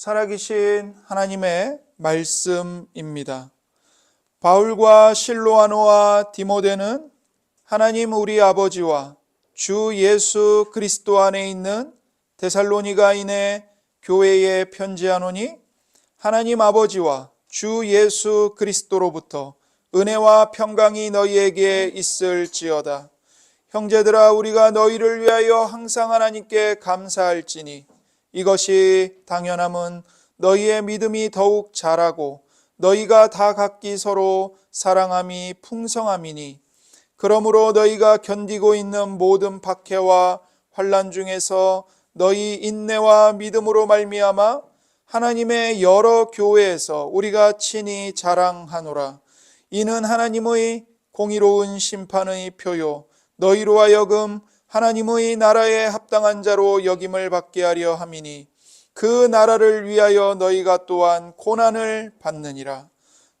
살아계신 하나님의 말씀입니다. 바울과 실로아노와 디모데는 하나님 우리 아버지와 주 예수 그리스도 안에 있는 데살로니가인의 교회에 편지하노니 하나님 아버지와 주 예수 그리스도로부터 은혜와 평강이 너희에게 있을지어다. 형제들아, 우리가 너희를 위하여 항상 하나님께 감사할지니 이것이 당연함은 너희의 믿음이 더욱 자라고 너희가 다 각기 서로 사랑함이 풍성함이니, 그러므로 너희가 견디고 있는 모든 박해와 환난 중에서 너희 인내와 믿음으로 말미암아 하나님의 여러 교회에서 우리가 친히 자랑하노라. 이는 하나님의 공의로운 심판의 표요 너희로 하여금 하나님의 나라에 합당한 자로 여김을 받게 하려 함이니, 그 나라를 위하여 너희가 또한 고난을 받느니라.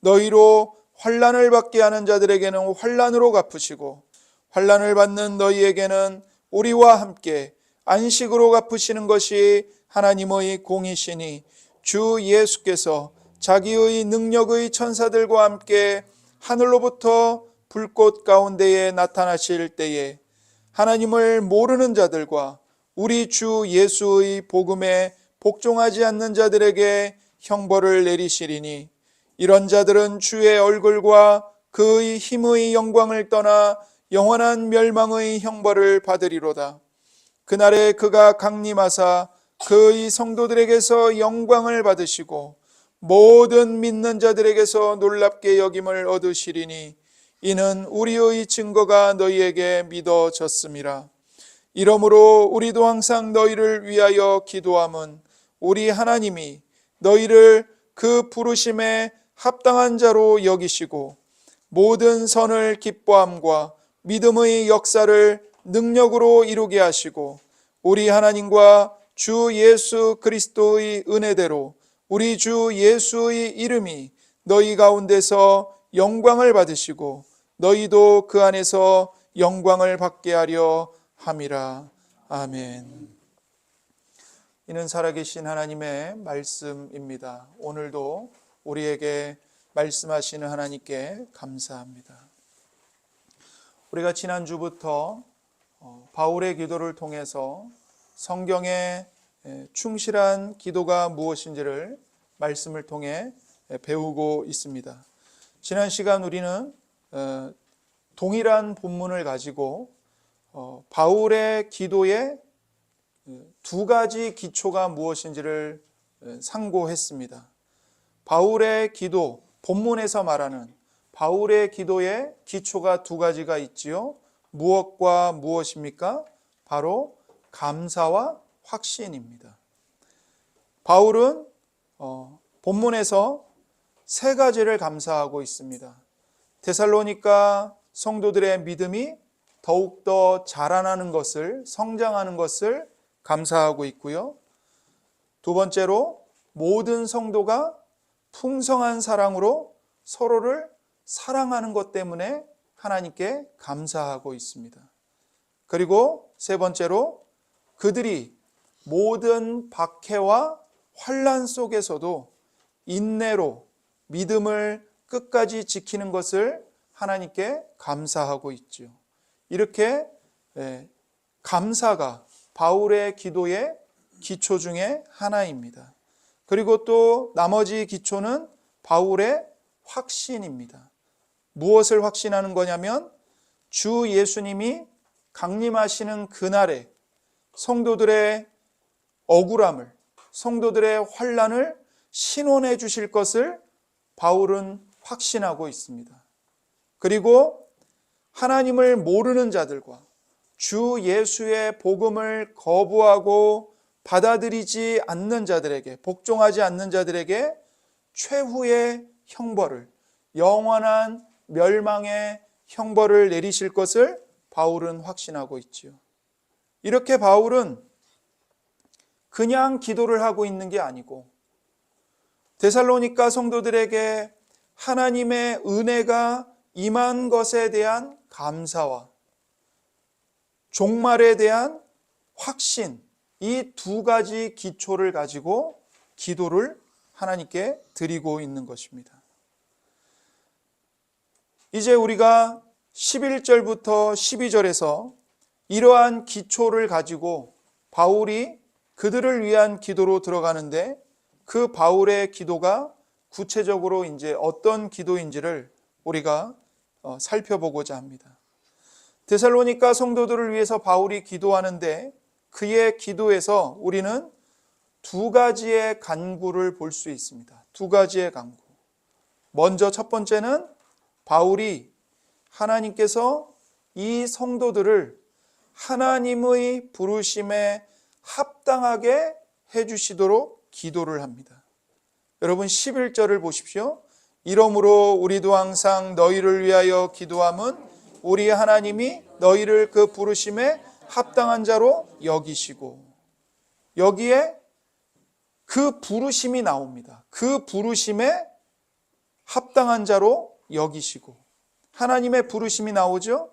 너희로 환난을 받게 하는 자들에게는 환난으로 갚으시고 환난을 받는 너희에게는 우리와 함께 안식으로 갚으시는 것이 하나님의 공이시니, 주 예수께서 자기의 능력의 천사들과 함께 하늘로부터 불꽃 가운데에 나타나실 때에 하나님을 모르는 자들과 우리 주 예수의 복음에 복종하지 않는 자들에게 형벌을 내리시리니, 이런 자들은 주의 얼굴과 그의 힘의 영광을 떠나 영원한 멸망의 형벌을 받으리로다. 그날에 그가 강림하사 그의 성도들에게서 영광을 받으시고 모든 믿는 자들에게서 놀랍게 여김을 얻으시리니, 이는 우리의 증거가 너희에게 믿어졌음이라. 이러므로 우리도 항상 너희를 위하여 기도함은 우리 하나님이 너희를 그 부르심에 합당한 자로 여기시고 모든 선을 기뻐함과 믿음의 역사를 능력으로 이루게 하시고, 우리 하나님과 주 예수 그리스도의 은혜대로 우리 주 예수의 이름이 너희 가운데서 영광을 받으시고 너희도 그 안에서 영광을 받게 하려 함이라. 아멘. 이는 살아계신 하나님의 말씀입니다. 오늘도 우리에게 말씀하시는 하나님께 감사합니다. 우리가 지난주부터 바울의 기도를 통해서 성경의 충실한 기도가 무엇인지를 말씀을 통해 배우고 있습니다. 지난 시간 우리는 동일한 본문을 가지고 바울의 기도의 두 가지 기초가 무엇인지를 상고했습니다. 바울의 기도, 본문에서 말하는 바울의 기도의 기초가 두 가지가 있지요. 무엇과 무엇입니까? 바로 감사와 확신입니다. 바울은 본문에서 세 가지를 감사하고 있습니다. 데살로니가 성도들의 믿음이 더욱더 자라나는 것을, 성장하는 것을 감사하고 있고요. 두 번째로 모든 성도가 풍성한 사랑으로 서로를 사랑하는 것 때문에 하나님께 감사하고 있습니다. 그리고 세 번째로 그들이 모든 박해와 환난 속에서도 인내로 믿음을 끝까지 지키는 것을 하나님께 감사하고 있죠. 이렇게 감사가 바울의 기도의 기초 중에 하나입니다. 그리고 또 나머지 기초는 바울의 확신입니다. 무엇을 확신하는 거냐면 주 예수님이 강림하시는 그날에 성도들의 억울함을, 성도들의 환난을 신원해 주실 것을 바울은 확신하고 있습니다. 그리고 하나님을 모르는 자들과 주 예수의 복음을 거부하고 받아들이지 않는 자들에게, 복종하지 않는 자들에게 최후의 형벌을, 영원한 멸망의 형벌을 내리실 것을 바울은 확신하고 있지요. 이렇게 바울은 그냥 기도를 하고 있는 게 아니고 데살로니가 성도들에게 하나님의 은혜가 임한 것에 대한 감사와 종말에 대한 확신, 이 두 가지 기초를 가지고 기도를 하나님께 드리고 있는 것입니다. 이제 우리가 11절부터 12절에서 이러한 기초를 가지고 바울이 그들을 위한 기도로 들어가는데, 그 바울의 기도가 구체적으로 이제 어떤 기도인지를 우리가 살펴보고자 합니다. 데살로니가 성도들을 위해서 바울이 기도하는데, 그의 기도에서 우리는 두 가지의 간구를 볼 수 있습니다. 두 가지의 간구. 먼저 첫 번째는 바울이 하나님께서 이 성도들을 하나님의 부르심에 합당하게 해주시도록 기도를 합니다. 여러분 11절을 보십시오. 이러므로 우리도 항상 너희를 위하여 기도함은 우리 하나님이 너희를 그 부르심에 합당한 자로 여기시고, 여기에 그 부르심이 나옵니다. 그 부르심에 합당한 자로 여기시고, 하나님의 부르심이 나오죠.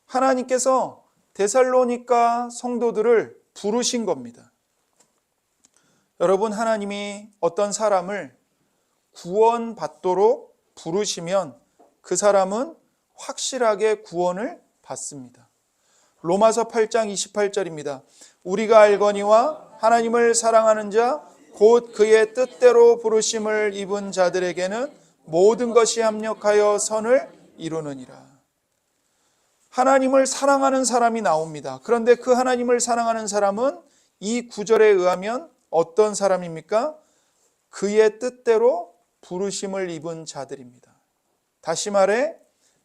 하나님께서 데살로니가 성도들을 부르신 겁니다. 여러분, 하나님이 어떤 사람을 구원받도록 부르시면 그 사람은 확실하게 구원을 받습니다. 로마서 8장 28절입니다. 우리가 알거니와 하나님을 사랑하는 자 곧 그의 뜻대로 부르심을 입은 자들에게는 모든 것이 합력하여 선을 이루느니라. 하나님을 사랑하는 사람이 나옵니다. 그런데 그 하나님을 사랑하는 사람은 이 구절에 의하면 어떤 사람입니까? 그의 뜻대로 부르심을 입은 자들입니다. 다시 말해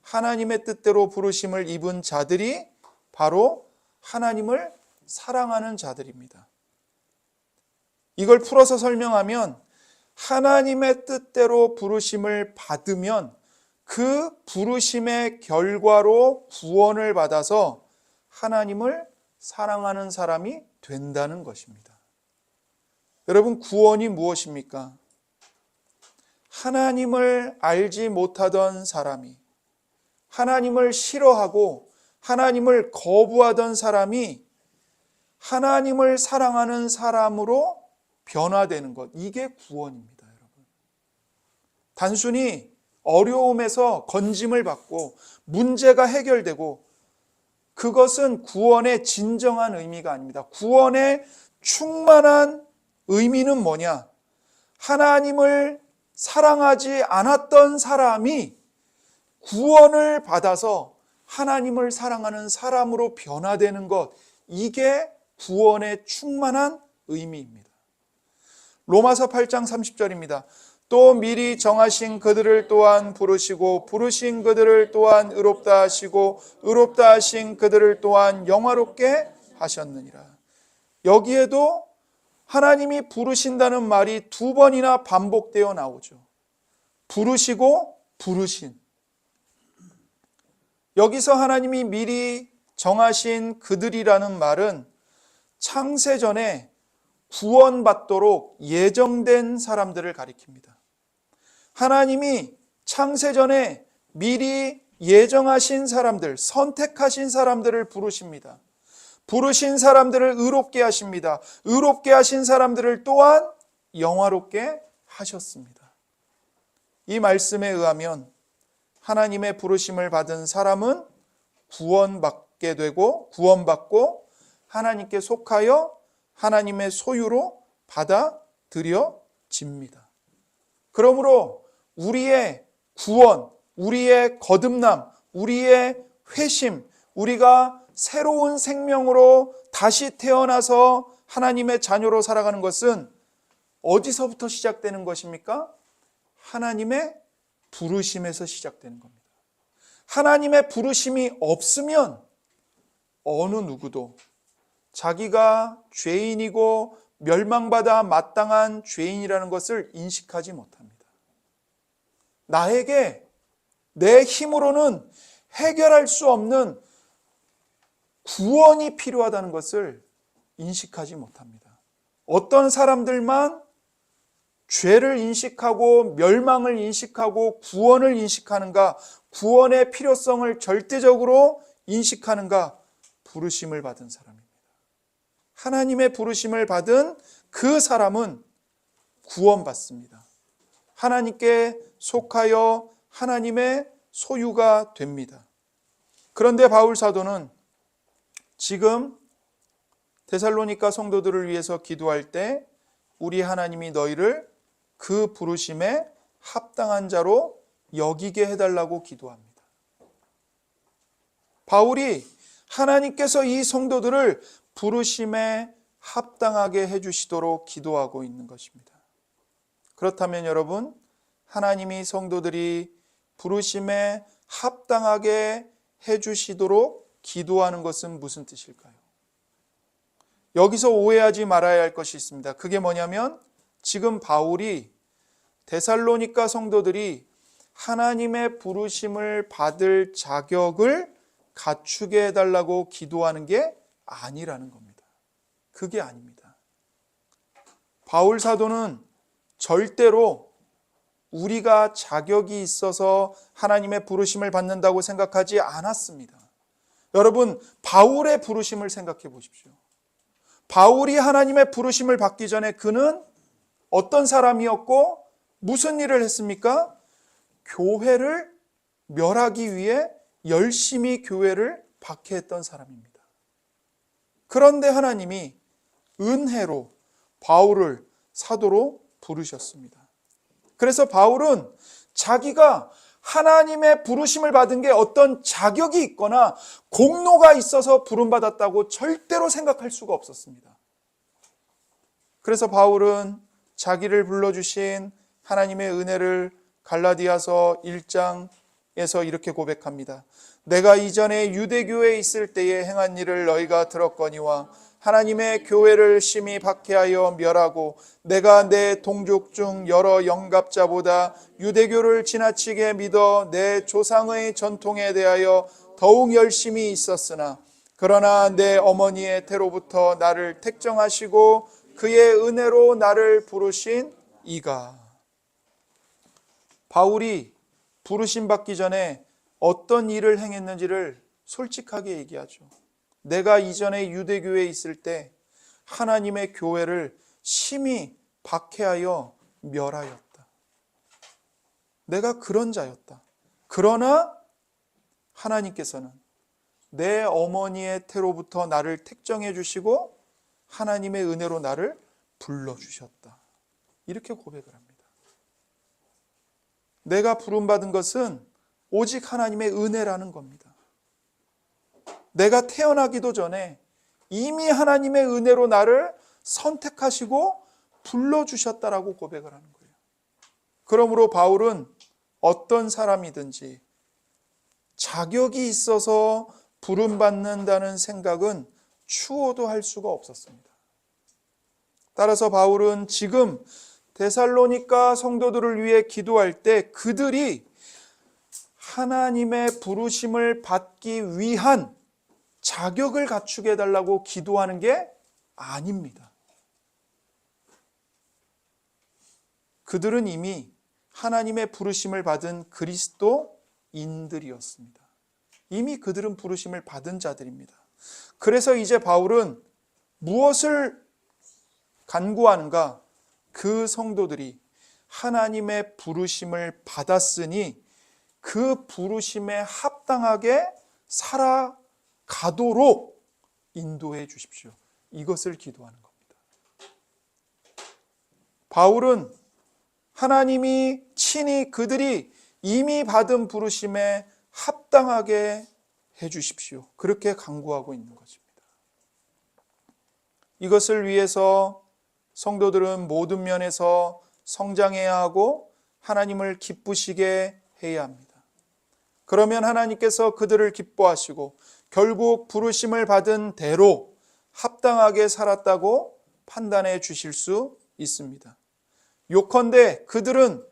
하나님의 뜻대로 부르심을 입은 자들이 바로 하나님을 사랑하는 자들입니다. 이걸 풀어서 설명하면 하나님의 뜻대로 부르심을 받으면 그 부르심의 결과로 구원을 받아서 하나님을 사랑하는 사람이 된다는 것입니다. 여러분, 구원이 무엇입니까? 하나님을 알지 못하던 사람이, 하나님을 싫어하고 하나님을 거부하던 사람이 하나님을 사랑하는 사람으로 변화되는 것, 이게 구원입니다, 여러분. 단순히 어려움에서 건짐을 받고 문제가 해결되고, 그것은 구원의 진정한 의미가 아닙니다. 구원의 충만한 의미는 뭐냐? 하나님을 사랑하지 않았던 사람이 구원을 받아서 하나님을 사랑하는 사람으로 변화되는 것, 이게 구원의 충만한 의미입니다. 로마서 8장 30절입니다. 또 미리 정하신 그들을 또한 부르시고 부르신 그들을 또한 의롭다 하시고 의롭다 하신 그들을 또한 영화롭게 하셨느니라. 여기에도 하나님이 부르신다는 말이 두 번이나 반복되어 나오죠. 부르시고 부르신. 여기서 하나님이 미리 정하신 그들이라는 말은 창세전에 구원받도록 예정된 사람들을 가리킵니다. 하나님이 창세전에 미리 예정하신 사람들, 선택하신 사람들을 부르십니다. 부르신 사람들을 의롭게 하십니다. 의롭게 하신 사람들을 또한 영화롭게 하셨습니다. 이 말씀에 의하면 하나님의 부르심을 받은 사람은 구원받게 되고 구원받고 하나님께 속하여 하나님의 소유로 받아들여집니다. 그러므로 우리의 구원, 우리의 거듭남, 우리의 회심, 우리가 새로운 생명으로 다시 태어나서 하나님의 자녀로 살아가는 것은 어디서부터 시작되는 것입니까? 하나님의 부르심에서 시작되는 겁니다. 하나님의 부르심이 없으면 어느 누구도 자기가 죄인이고 멸망받아 마땅한 죄인이라는 것을 인식하지 못합니다. 나에게 내 힘으로는 해결할 수 없는 구원이 필요하다는 것을 인식하지 못합니다. 어떤 사람들만 죄를 인식하고 멸망을 인식하고 구원을 인식하는가, 구원의 필요성을 절대적으로 인식하는가? 부르심을 받은 사람입니다. 하나님의 부르심을 받은 그 사람은 구원받습니다. 하나님께 속하여 하나님의 소유가 됩니다. 그런데 바울 사도는 지금 데살로니가 성도들을 위해서 기도할 때 우리 하나님이 너희를 그 부르심에 합당한 자로 여기게 해달라고 기도합니다. 바울이 하나님께서 이 성도들을 부르심에 합당하게 해주시도록 기도하고 있는 것입니다. 그렇다면 여러분, 하나님이 성도들이 부르심에 합당하게 해주시도록 기도하는 것은 무슨 뜻일까요? 여기서 오해하지 말아야 할 것이 있습니다. 그게 뭐냐면 지금 바울이 데살로니가 성도들이 하나님의 부르심을 받을 자격을 갖추게 해달라고 기도하는 게 아니라는 겁니다. 그게 아닙니다. 바울 사도는 절대로 우리가 자격이 있어서 하나님의 부르심을 받는다고 생각하지 않았습니다. 여러분, 바울의 부르심을 생각해 보십시오. 바울이 하나님의 부르심을 받기 전에 그는 어떤 사람이었고 무슨 일을 했습니까? 교회를 멸하기 위해 열심히 교회를 박해했던 사람입니다. 그런데 하나님이 은혜로 바울을 사도로 부르셨습니다. 그래서 바울은 자기가 하나님의 부르심을 받은 게 어떤 자격이 있거나 공로가 있어서 부름받았다고 절대로 생각할 수가 없었습니다. 그래서 바울은 자기를 불러주신 하나님의 은혜를 갈라디아서 1장에서 이렇게 고백합니다. 내가 이전에 유대교에 있을 때에 행한 일을 너희가 들었거니와 하나님의 교회를 심히 박해하여 멸하고 내가 내 동족 중 여러 영갑자보다 유대교를 지나치게 믿어 내 조상의 전통에 대하여 더욱 열심히 있었으나 그러나 내 어머니의 태로부터 나를 택정하시고 그의 은혜로 나를 부르신 이가. 바울이 부르심 받기 전에 어떤 일을 행했는지를 솔직하게 얘기하죠. 내가 이전에 유대교에 있을 때 하나님의 교회를 심히 박해하여 멸하였다. 내가 그런 자였다. 그러나 하나님께서는 내 어머니의 태로부터 나를 택정해 주시고 하나님의 은혜로 나를 불러주셨다. 이렇게 고백을 합니다. 내가 부름받은 것은 오직 하나님의 은혜라는 겁니다. 내가 태어나기도 전에 이미 하나님의 은혜로 나를 선택하시고 불러주셨다라고 고백을 하는 거예요. 그러므로 바울은 어떤 사람이든지 자격이 있어서 부름받는다는 생각은 추호도 할 수가 없었습니다. 따라서 바울은 지금 데살로니가 성도들을 위해 기도할 때 그들이 하나님의 부르심을 받기 위한 자격을 갖추게 해달라고 기도하는 게 아닙니다. 그들은 이미 하나님의 부르심을 받은 그리스도인들이었습니다. 이미 그들은 부르심을 받은 자들입니다. 그래서 이제 바울은 무엇을 간구하는가? 그 성도들이 하나님의 부르심을 받았으니 그 부르심에 합당하게 살아가도록 인도해 주십시오. 이것을 기도하는 겁니다. 바울은 하나님이 친히 그들이 이미 받은 부르심에 합당하게 해 주십시오. 그렇게 간구하고 있는 것입니다. 이것을 위해서 성도들은 모든 면에서 성장해야 하고 하나님을 기쁘시게 해야 합니다. 그러면 하나님께서 그들을 기뻐하시고 결국 부르심을 받은 대로 합당하게 살았다고 판단해 주실 수 있습니다. 요컨대 그들은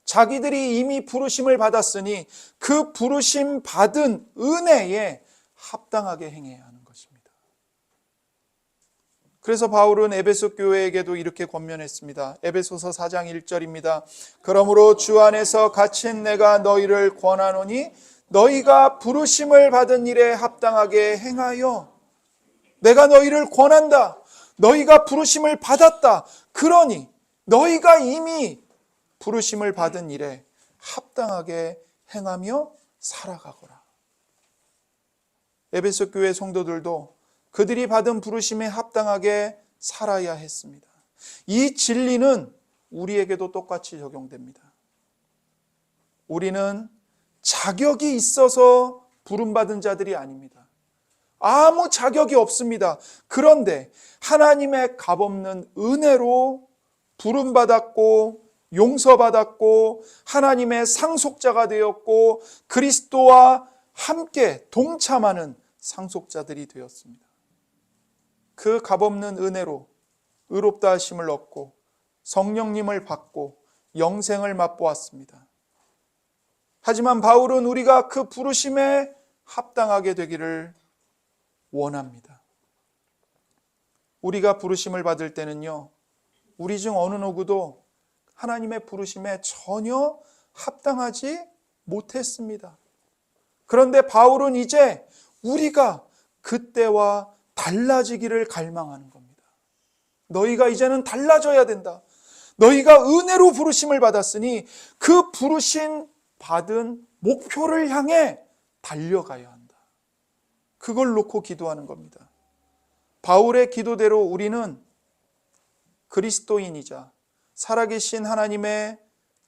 자기들이 이미 부르심을 받았으니 그 부르심 받은 은혜에 합당하게 행해야 하는 것입니다. 그래서 바울은 에베소 교회에게도 이렇게 권면했습니다. 에베소서 4장 1절입니다. 그러므로 주 안에서 갇힌 내가 너희를 권하노니 너희가 부르심을 받은 일에 합당하게 행하여. 내가 너희를 권한다. 너희가 부르심을 받았다. 그러니 너희가 이미 부르심을 받은 일에 합당하게 행하며 살아가거라. 에베소 교회 성도들도 그들이 받은 부르심에 합당하게 살아야 했습니다. 이 진리는 우리에게도 똑같이 적용됩니다. 우리는 자격이 있어서 부름받은 자들이 아닙니다. 아무 자격이 없습니다. 그런데 하나님의 값없는 은혜로 부름받았고 용서받았고 하나님의 상속자가 되었고 그리스도와 함께 동참하는 상속자들이 되었습니다. 그 값없는 은혜로 의롭다 하심을 얻고 성령님을 받고 영생을 맛보았습니다. 하지만 바울은 우리가 그 부르심에 합당하게 되기를 원합니다. 우리가 부르심을 받을 때는요, 우리 중 어느 누구도 하나님의 부르심에 전혀 합당하지 못했습니다. 그런데 바울은 이제 우리가 그때와 달라지기를 갈망하는 겁니다. 너희가 이제는 달라져야 된다. 너희가 은혜로 부르심을 받았으니 그 부르심 받은 목표를 향해 달려가야 한다. 그걸 놓고 기도하는 겁니다. 바울의 기도대로 우리는 그리스도인이자 살아계신 하나님의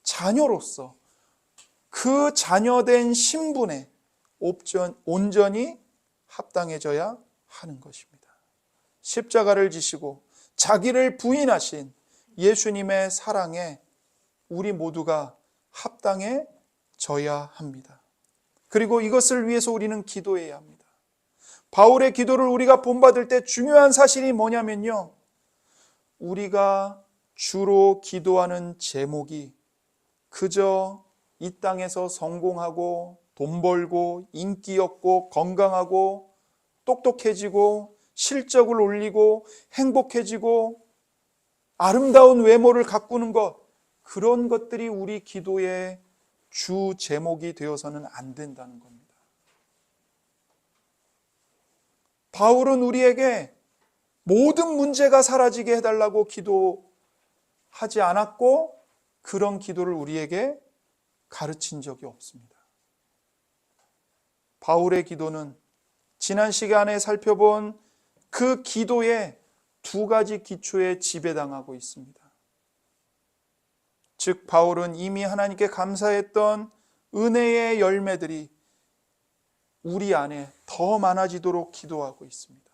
자녀로서 그 자녀된 신분에 온전히 합당해져야 하는 것입니다. 십자가를 지시고 자기를 부인하신 예수님의 사랑에 우리 모두가 합당해져야 합니다. 그리고 이것을 위해서 우리는 기도해야 합니다. 바울의 기도를 우리가 본받을 때 중요한 사실이 뭐냐면요, 우리가 주로 기도하는 제목이 그저 이 땅에서 성공하고 돈 벌고 인기 얻고 건강하고 똑똑해지고 실적을 올리고 행복해지고 아름다운 외모를 가꾸는 것, 그런 것들이 우리 기도의 주 제목이 되어서는 안 된다는 겁니다. 바울은 우리에게 모든 문제가 사라지게 해달라고 기도하지 않았고 그런 기도를 우리에게 가르친 적이 없습니다. 바울의 기도는 지난 시간에 살펴본 그 기도의 두 가지 기초에 지배당하고 있습니다. 즉 바울은 이미 하나님께 감사했던 은혜의 열매들이 우리 안에 더 많아지도록 기도하고 있습니다.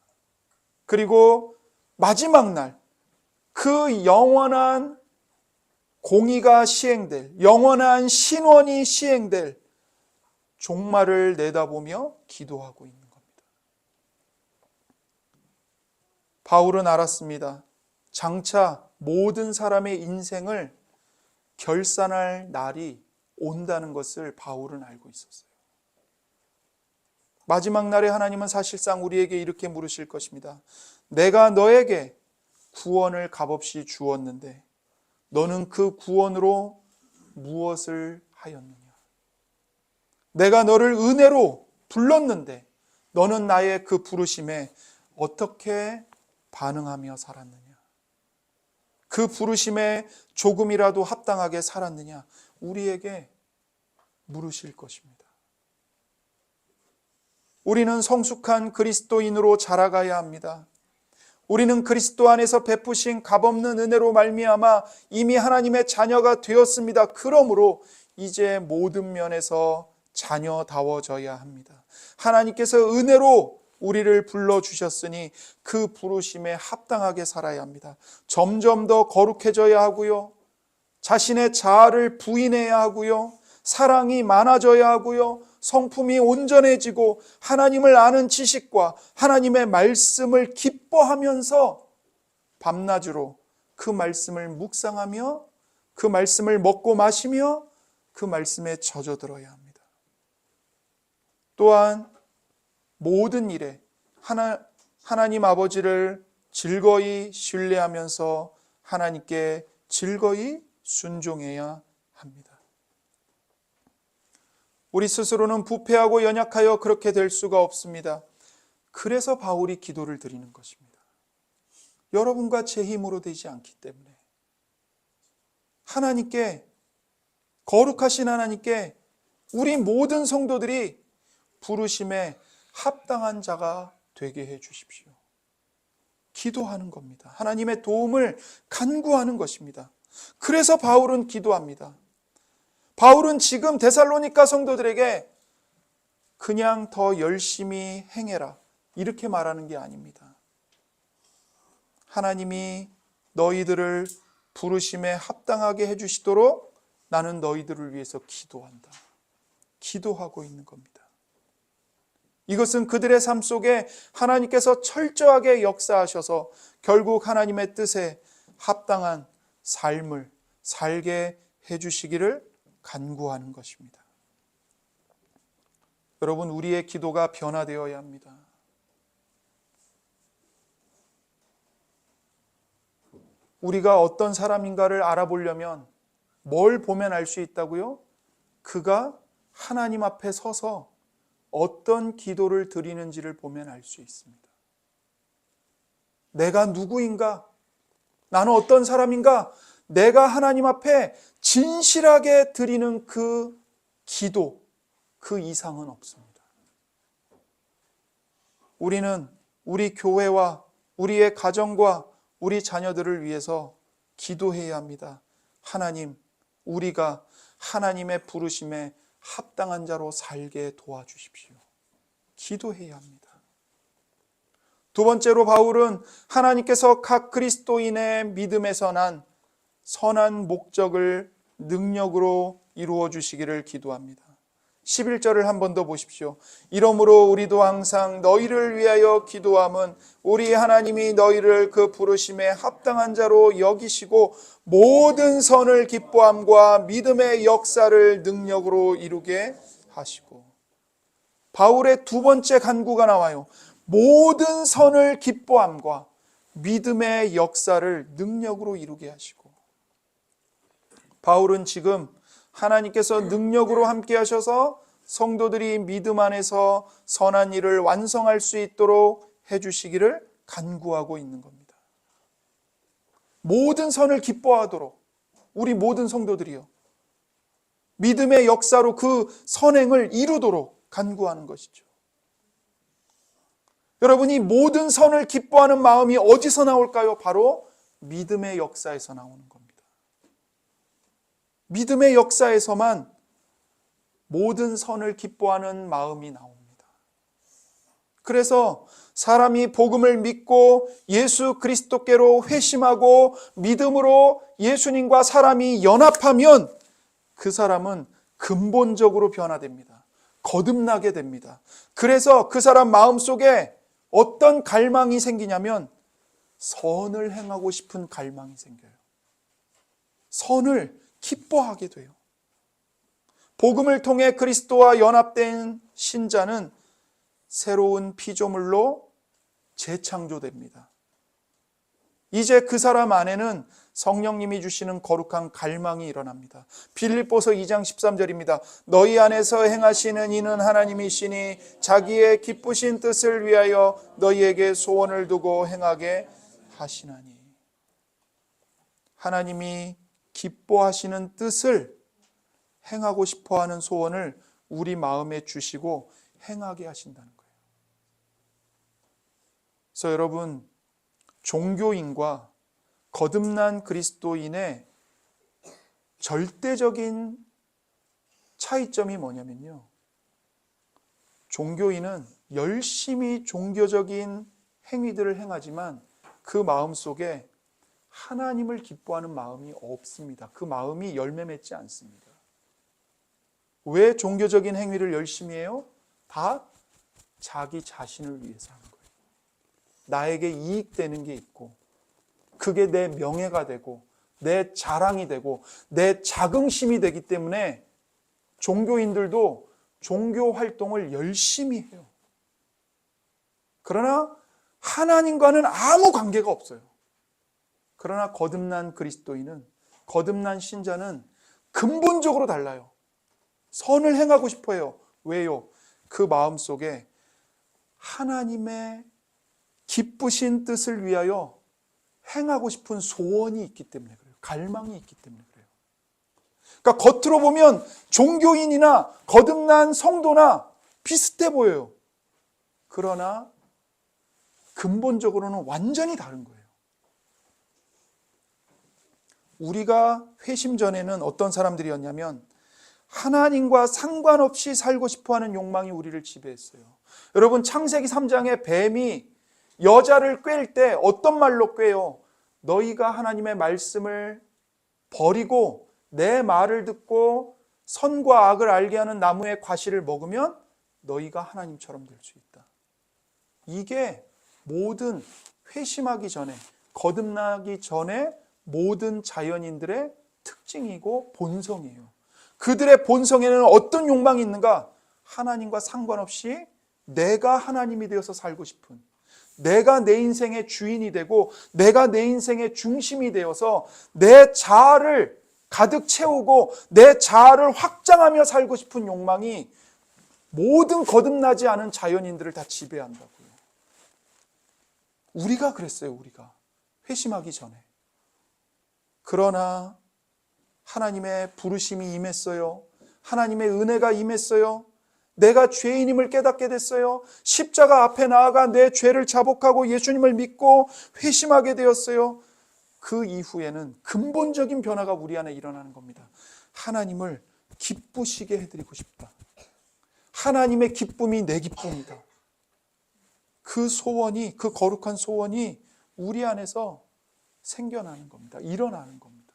그리고 마지막 날 그 영원한 공의가 시행될, 영원한 신원이 시행될 종말을 내다보며 기도하고 있는 겁니다. 바울은 알았습니다. 장차 모든 사람의 인생을 결산할 날이 온다는 것을 바울은 알고 있었어요. 마지막 날에 하나님은 사실상 우리에게 이렇게 물으실 것입니다. 내가 너에게 구원을 값없이 주었는데 너는 그 구원으로 무엇을 하였느냐? 내가 너를 은혜로 불렀는데 너는 나의 그 부르심에 어떻게 반응하며 살았느냐? 그 부르심에 조금이라도 합당하게 살았느냐? 우리에게 물으실 것입니다. 우리는 성숙한 그리스도인으로 자라가야 합니다. 우리는 그리스도 안에서 베푸신 값없는 은혜로 말미암아 이미 하나님의 자녀가 되었습니다. 그러므로 이제 모든 면에서 자녀다워져야 합니다. 하나님께서 은혜로 우리를 불러주셨으니 그 부르심에 합당하게 살아야 합니다. 점점 더 거룩해져야 하고요. 자신의 자아를 부인해야 하고요. 사랑이 많아져야 하고요. 성품이 온전해지고 하나님을 아는 지식과 하나님의 말씀을 기뻐하면서 밤낮으로 그 말씀을 묵상하며 그 말씀을 먹고 마시며 그 말씀에 젖어들어야 합니다. 또한 모든 일에 하나님 아버지를 즐거이 신뢰하면서 하나님께 즐거이 순종해야 합니다. 우리 스스로는 부패하고 연약하여 그렇게 될 수가 없습니다. 그래서 바울이 기도를 드리는 것입니다. 여러분과 제 힘으로 되지 않기 때문에 하나님께, 거룩하신 하나님께 우리 모든 성도들이 부르심에 합당한 자가 되게 해 주십시오. 기도하는 겁니다. 하나님의 도움을 간구하는 것입니다. 그래서 바울은 기도합니다. 바울은 지금 데살로니가 성도들에게 그냥 더 열심히 행해라 이렇게 말하는 게 아닙니다. 하나님이 너희들을 부르심에 합당하게 해주시도록 나는 너희들을 위해서 기도한다. 기도하고 있는 겁니다. 이것은 그들의 삶 속에 하나님께서 철저하게 역사하셔서 결국 하나님의 뜻에 합당한 삶을 살게 해주시기를 간구하는 것입니다. 여러분, 우리의 기도가 변화되어야 합니다. 우리가 어떤 사람인가를 알아보려면 뭘 보면 알 수 있다고요? 그가 하나님 앞에 서서 어떤 기도를 드리는지를 보면 알 수 있습니다. 내가 누구인가? 나는 어떤 사람인가? 내가 하나님 앞에 진실하게 드리는 그 기도, 그 이상은 없습니다. 우리는 우리 교회와 우리의 가정과 우리 자녀들을 위해서 기도해야 합니다. 하나님, 우리가 하나님의 부르심에 합당한 자로 살게 도와주십시오. 기도해야 합니다. 두 번째로 바울은 하나님께서 각 그리스도인의 믿음에서 난 선한 목적을 능력으로 이루어 주시기를 기도합니다. 11절을 한 번 더 보십시오. 이러므로 우리도 항상 너희를 위하여 기도함은 우리 하나님이 너희를 그 부르심에 합당한 자로 여기시고 모든 선을 기뻐함과 믿음의 역사를 능력으로 이루게 하시고. 바울의 두 번째 간구가 나와요. 모든 선을 기뻐함과 믿음의 역사를 능력으로 이루게 하시고. 바울은 지금 하나님께서 능력으로 함께 하셔서 성도들이 믿음 안에서 선한 일을 완성할 수 있도록 해주시기를 간구하고 있는 겁니다. 모든 선을 기뻐하도록 우리 모든 성도들이요, 믿음의 역사로 그 선행을 이루도록 간구하는 것이죠. 여러분이 모든 선을 기뻐하는 마음이 어디서 나올까요? 바로 믿음의 역사에서 나오는 겁니다. 믿음의 역사에서만 모든 선을 기뻐하는 마음이 나옵니다. 그래서 사람이 복음을 믿고 예수 그리스도께로 회심하고 믿음으로 예수님과 사람이 연합하면 그 사람은 근본적으로 변화됩니다. 거듭나게 됩니다. 그래서 그 사람 마음속에 어떤 갈망이 생기냐면 선을 행하고 싶은 갈망이 생겨요. 선을 기뻐하게 돼요. 복음을 통해 그리스도와 연합된 신자는 새로운 피조물로 재창조됩니다. 이제 그 사람 안에는 성령님이 주시는 거룩한 갈망이 일어납니다. 빌립보서 2장 13절입니다. 너희 안에서 행하시는 이는 하나님이시니 자기의 기쁘신 뜻을 위하여 너희에게 소원을 두고 행하게 하시나니. 하나님이 기뻐하시는 뜻을 행하고 싶어하는 소원을 우리 마음에 주시고 행하게 하신다는 거예요. 그래서 여러분, 종교인과 거듭난 그리스도인의 절대적인 차이점이 뭐냐면요, 종교인은 열심히 종교적인 행위들을 행하지만 그 마음속에 하나님을 기뻐하는 마음이 없습니다. 그 마음이 열매 맺지 않습니다. 왜 종교적인 행위를 열심히 해요? 다 자기 자신을 위해서 하는 거예요. 나에게 이익되는 게 있고 그게 내 명예가 되고 내 자랑이 되고 내 자긍심이 되기 때문에 종교인들도 종교 활동을 열심히 해요. 그러나 하나님과는 아무 관계가 없어요. 그러나 거듭난 그리스도인은, 거듭난 신자는 근본적으로 달라요. 선을 행하고 싶어 해요. 왜요? 그 마음속에 하나님의 기쁘신 뜻을 위하여 행하고 싶은 소원이 있기 때문에 그래요. 갈망이 있기 때문에 그래요. 그러니까 겉으로 보면 종교인이나 거듭난 성도나 비슷해 보여요. 그러나 근본적으로는 완전히 다른 거예요. 우리가 회심 전에는 어떤 사람들이었냐면 하나님과 상관없이 살고 싶어하는 욕망이 우리를 지배했어요. 여러분, 창세기 3장에 뱀이 여자를 꿰일 때 어떤 말로 꿰요? 너희가 하나님의 말씀을 버리고 내 말을 듣고 선과 악을 알게 하는 나무의 과실을 먹으면 너희가 하나님처럼 될 수 있다. 이게 모든 회심하기 전에, 거듭나기 전에 모든 자연인들의 특징이고 본성이에요. 그들의 본성에는 어떤 욕망이 있는가? 하나님과 상관없이 내가 하나님이 되어서 살고 싶은, 내가 내 인생의 주인이 되고 내가 내 인생의 중심이 되어서 내 자아를 가득 채우고 내 자아를 확장하며 살고 싶은 욕망이 모든 거듭나지 않은 자연인들을 다 지배한다고요. 우리가 그랬어요. 우리가 회심하기 전에. 그러나 하나님의 부르심이 임했어요. 하나님의 은혜가 임했어요. 내가 죄인임을 깨닫게 됐어요. 십자가 앞에 나아가 내 죄를 자복하고 예수님을 믿고 회심하게 되었어요. 그 이후에는 근본적인 변화가 우리 안에 일어나는 겁니다. 하나님을 기쁘시게 해드리고 싶다. 하나님의 기쁨이 내 기쁨이다. 그 소원이, 그 거룩한 소원이 우리 안에서 생겨나는 겁니다. 일어나는 겁니다.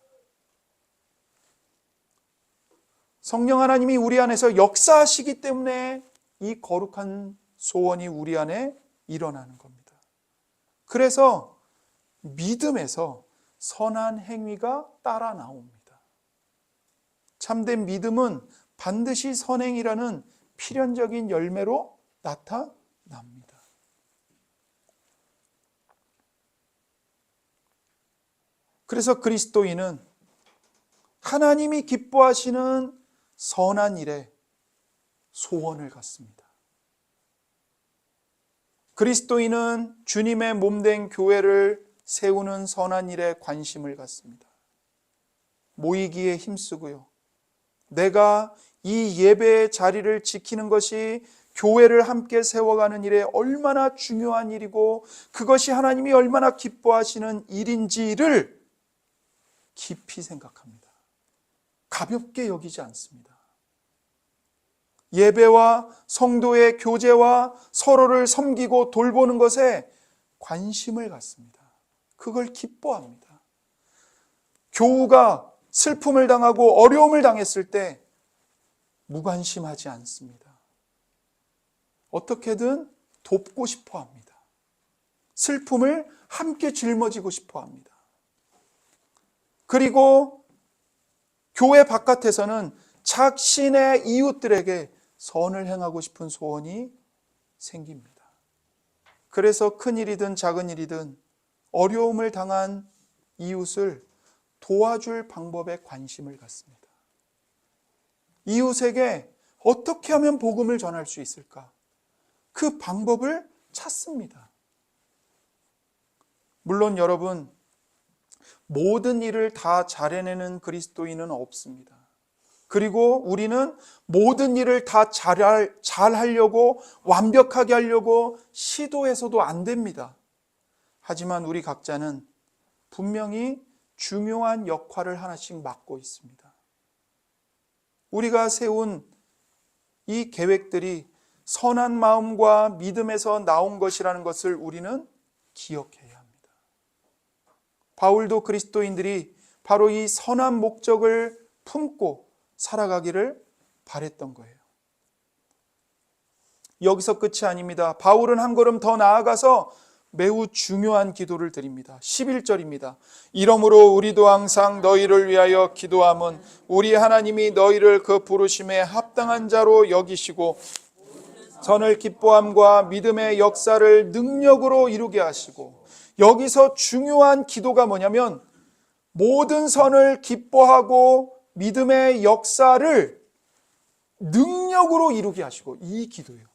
성령 하나님이 우리 안에서 역사하시기 때문에 이 거룩한 소원이 우리 안에 일어나는 겁니다. 그래서 믿음에서 선한 행위가 따라 나옵니다. 참된 믿음은 반드시 선행이라는 필연적인 열매로 나타납니다. 그래서 그리스도인은 하나님이 기뻐하시는 선한 일에 소원을 갖습니다. 그리스도인은 주님의 몸된 교회를 세우는 선한 일에 관심을 갖습니다. 모이기에 힘쓰고요. 내가 이 예배의 자리를 지키는 것이 교회를 함께 세워가는 일에 얼마나 중요한 일이고 그것이 하나님이 얼마나 기뻐하시는 일인지를 깊이 생각합니다. 가볍게 여기지 않습니다. 예배와 성도의 교제와 서로를 섬기고 돌보는 것에 관심을 갖습니다. 그걸 기뻐합니다. 교우가 슬픔을 당하고 어려움을 당했을 때 무관심하지 않습니다. 어떻게든 돕고 싶어 합니다. 슬픔을 함께 짊어지고 싶어 합니다. 그리고 교회 바깥에서는 자신의 이웃들에게 선을 행하고 싶은 소원이 생깁니다. 그래서 큰 일이든 작은 일이든 어려움을 당한 이웃을 도와줄 방법에 관심을 갖습니다. 이웃에게 어떻게 하면 복음을 전할 수 있을까? 그 방법을 찾습니다. 물론 여러분, 모든 일을 다 잘해내는 그리스도인은 없습니다. 그리고 우리는 모든 일을 다 잘하려고 완벽하게 하려고 시도해서도 안 됩니다. 하지만 우리 각자는 분명히 중요한 역할을 하나씩 맡고 있습니다. 우리가 세운 이 계획들이 선한 마음과 믿음에서 나온 것이라는 것을 우리는 기억해야 합니다. 바울도 그리스도인들이 바로 이 선한 목적을 품고 살아가기를 바랬던 거예요. 여기서 끝이 아닙니다. 바울은 한 걸음 더 나아가서 매우 중요한 기도를 드립니다. 11절입니다. 이러므로 우리도 항상 너희를 위하여 기도함은 우리 하나님이 너희를 그 부르심에 합당한 자로 여기시고 선을 기뻐함과 믿음의 역사를 능력으로 이루게 하시고, 여기서 중요한 기도가 뭐냐면 모든 선을 기뻐하고 믿음의 역사를 능력으로 이루게 하시고, 이 기도예요.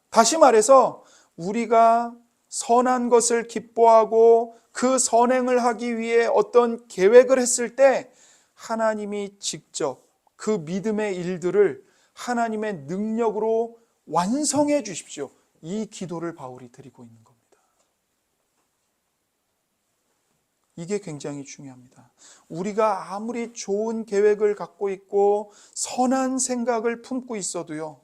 다시 말해서 우리가 선한 것을 기뻐하고 그 선행을 하기 위해 어떤 계획을 했을 때 하나님이 직접 그 믿음의 일들을 하나님의 능력으로 완성해 주십시오. 이 기도를 바울이 드리고 있는 겁니다. 이게 굉장히 중요합니다. 우리가 아무리 좋은 계획을 갖고 있고 선한 생각을 품고 있어도요,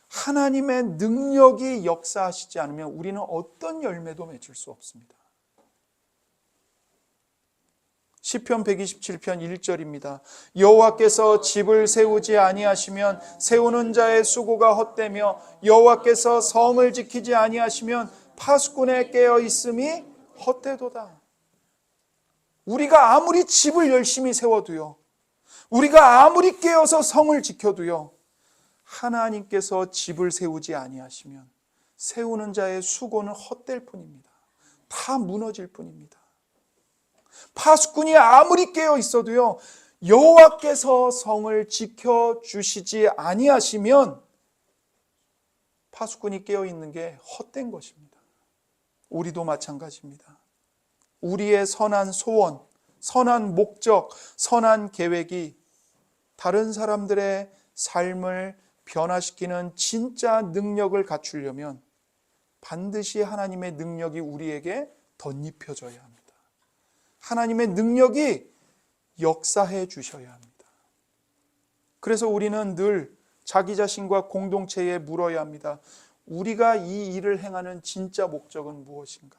하나님의 능력이 역사하시지 않으면 우리는 어떤 열매도 맺을 수 없습니다. 시편 127편 1절입니다. 여호와께서 집을 세우지 아니하시면 세우는 자의 수고가 헛되며 여호와께서 성을 지키지 아니하시면 파수꾼의 깨어 있음이 헛되도다. 우리가 아무리 집을 열심히 세워도요, 우리가 아무리 깨어서 성을 지켜도요, 하나님께서 집을 세우지 아니하시면 세우는 자의 수고는 헛될 뿐입니다. 다 무너질 뿐입니다. 파수꾼이 아무리 깨어 있어도요, 여호와께서 성을 지켜주시지 아니하시면 파수꾼이 깨어 있는 게 헛된 것입니다. 우리도 마찬가지입니다. 우리의 선한 소원, 선한 목적, 선한 계획이 다른 사람들의 삶을 변화시키는 진짜 능력을 갖추려면 반드시 하나님의 능력이 우리에게 덧입혀져야 합니다. 하나님의 능력이 역사해 주셔야 합니다. 그래서 우리는 늘 자기 자신과 공동체에 물어야 합니다. 우리가 이 일을 행하는 진짜 목적은 무엇인가?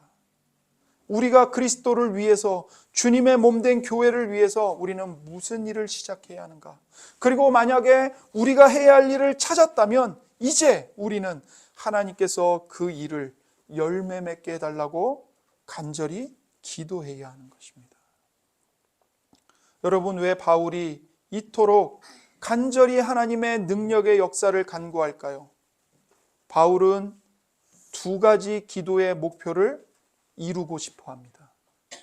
우리가 그리스도를 위해서, 주님의 몸된 교회를 위해서 우리는 무슨 일을 시작해야 하는가? 그리고 만약에 우리가 해야 할 일을 찾았다면 이제 우리는 하나님께서 그 일을 열매 맺게 해달라고 간절히 기도해야 하는 것입니다. 여러분, 왜 바울이 이토록 간절히 하나님의 능력의 역사를 간구할까요? 바울은 두 가지 기도의 목표를 이루고 싶어 합니다.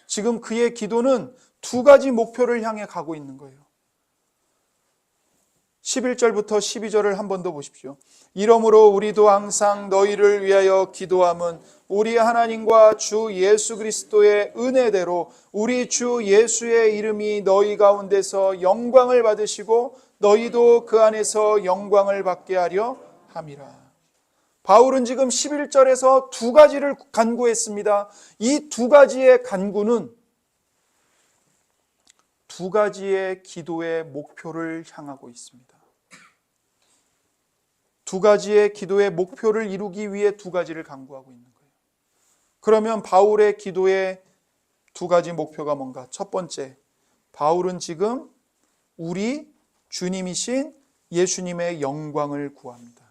지금 그의 기도는 두 가지 목표를 향해 가고 있는 거예요. 11절부터 12절을 한 번 더 보십시오. 이러므로 우리도 항상 너희를 위하여 기도함은 우리 하나님과 주 예수 그리스도의 은혜대로 우리 주 예수의 이름이 너희 가운데서 영광을 받으시고 너희도 그 안에서 영광을 받게 하려 함이라. 바울은 지금 11절에서 두 가지를 간구했습니다. 이 두 가지의 간구는 두 가지의 기도의 목표를 향하고 있습니다. 두 가지의 기도의 목표를 이루기 위해 두 가지를 간구하고 있는 거예요. 그러면 바울의 기도의 두 가지 목표가 뭔가? 첫 번째, 바울은 지금 우리 주님이신 예수님의 영광을 구합니다.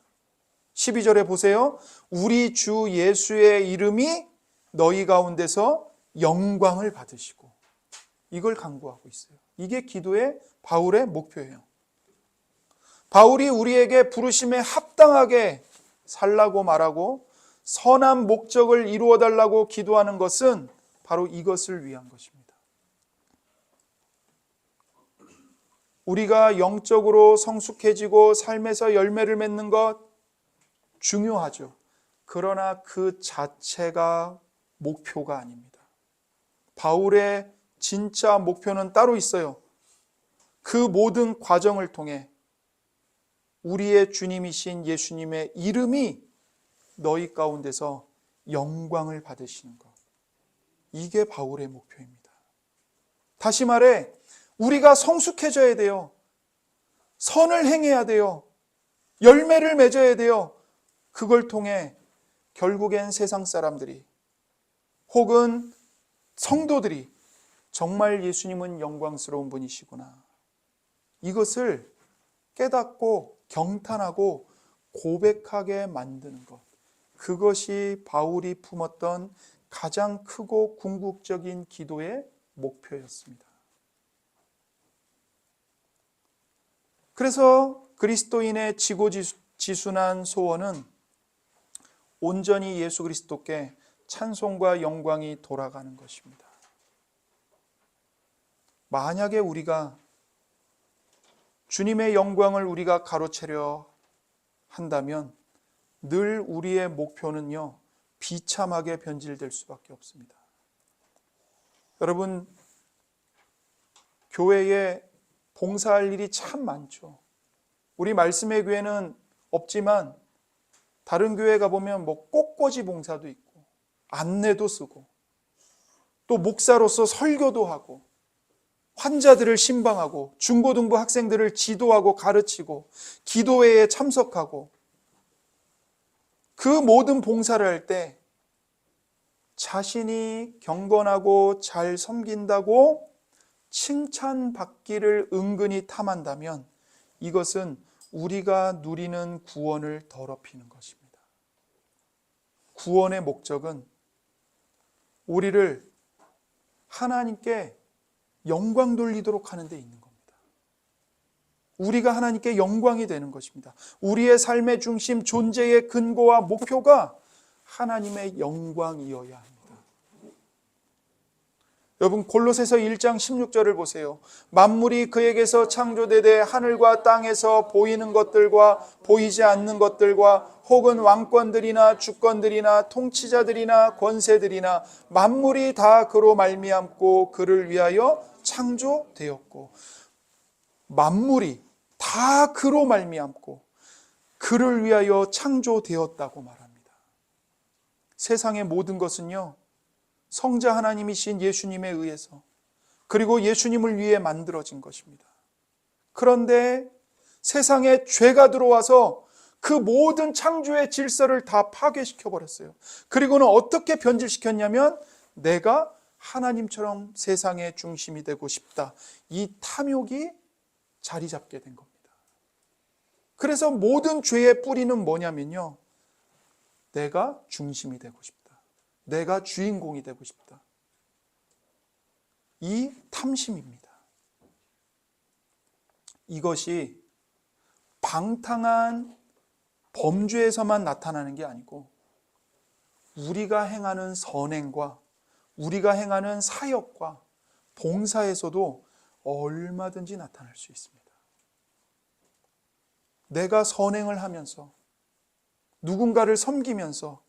12절에 보세요. 우리 주 예수의 이름이 너희 가운데서 영광을 받으시고, 이걸 간구하고 있어요. 이게 기도의 바울의 목표예요. 바울이 우리에게 부르심에 합당하게 살라고 말하고 선한 목적을 이루어 달라고 기도하는 것은 바로 이것을 위한 것입니다. 우리가 영적으로 성숙해지고 삶에서 열매를 맺는 것 중요하죠. 그러나 그 자체가 목표가 아닙니다. 바울의 진짜 목표는 따로 있어요. 그 모든 과정을 통해 우리의 주님이신 예수님의 이름이 너희 가운데서 영광을 받으시는 것. 이게 바울의 목표입니다. 다시 말해, 우리가 성숙해져야 돼요. 선을 행해야 돼요. 열매를 맺어야 돼요. 그걸 통해 결국엔 세상 사람들이 혹은 성도들이 정말 예수님은 영광스러운 분이시구나, 이것을 깨닫고 경탄하고 고백하게 만드는 것, 그것이 바울이 품었던 가장 크고 궁극적인 기도의 목표였습니다. 그래서 그리스도인의 지고지순한 소원은 온전히 예수 그리스도께 찬송과 영광이 돌아가는 것입니다. 만약에 우리가 주님의 영광을 우리가 가로채려 한다면 늘 우리의 목표는요, 비참하게 변질될 수밖에 없습니다. 여러분, 교회에 봉사할 일이 참 많죠. 우리 말씀의 교회는 없지만 다른 교회 가보면 뭐 꽃꽂이 봉사도 있고 안내도 쓰고 또 목사로서 설교도 하고 환자들을 신방하고 중고등부 학생들을 지도하고 가르치고 기도회에 참석하고 그 모든 봉사를 할 때 자신이 경건하고 잘 섬긴다고 칭찬받기를 은근히 탐한다면 이것은 우리가 누리는 구원을 더럽히는 것입니다. 구원의 목적은 우리를 하나님께 영광 돌리도록 하는 데 있는 겁니다. 우리가 하나님께 영광이 되는 것입니다. 우리의 삶의 중심, 존재의 근거와 목표가 하나님의 영광이어야 합니다. 여러분 골로새서 1장 16절을 보세요. 만물이 그에게서 창조되되 하늘과 땅에서 보이는 것들과 보이지 않는 것들과 혹은 왕권들이나 주권들이나 통치자들이나 권세들이나 만물이 다 그로 말미암고 그를 위하여 창조되었고, 만물이 다 그로 말미암고 그를 위하여 창조되었다고 말합니다. 세상의 모든 것은요, 성자 하나님이신 예수님에 의해서 그리고 예수님을 위해 만들어진 것입니다. 그런데 세상에 죄가 들어와서 그 모든 창조의 질서를 다 파괴시켜 버렸어요. 그리고는 어떻게 변질시켰냐면 내가 하나님처럼 세상의 중심이 되고 싶다. 이 탐욕이 자리 잡게 된 겁니다. 그래서 모든 죄의 뿌리는 뭐냐면요, 내가 중심이 되고 싶다. 내가 주인공이 되고 싶다. 이 탐심입니다. 이것이 방탕한 범죄에서만 나타나는 게 아니고 우리가 행하는 선행과 우리가 행하는 사역과 봉사에서도 얼마든지 나타날 수 있습니다. 내가 선행을 하면서 누군가를 섬기면서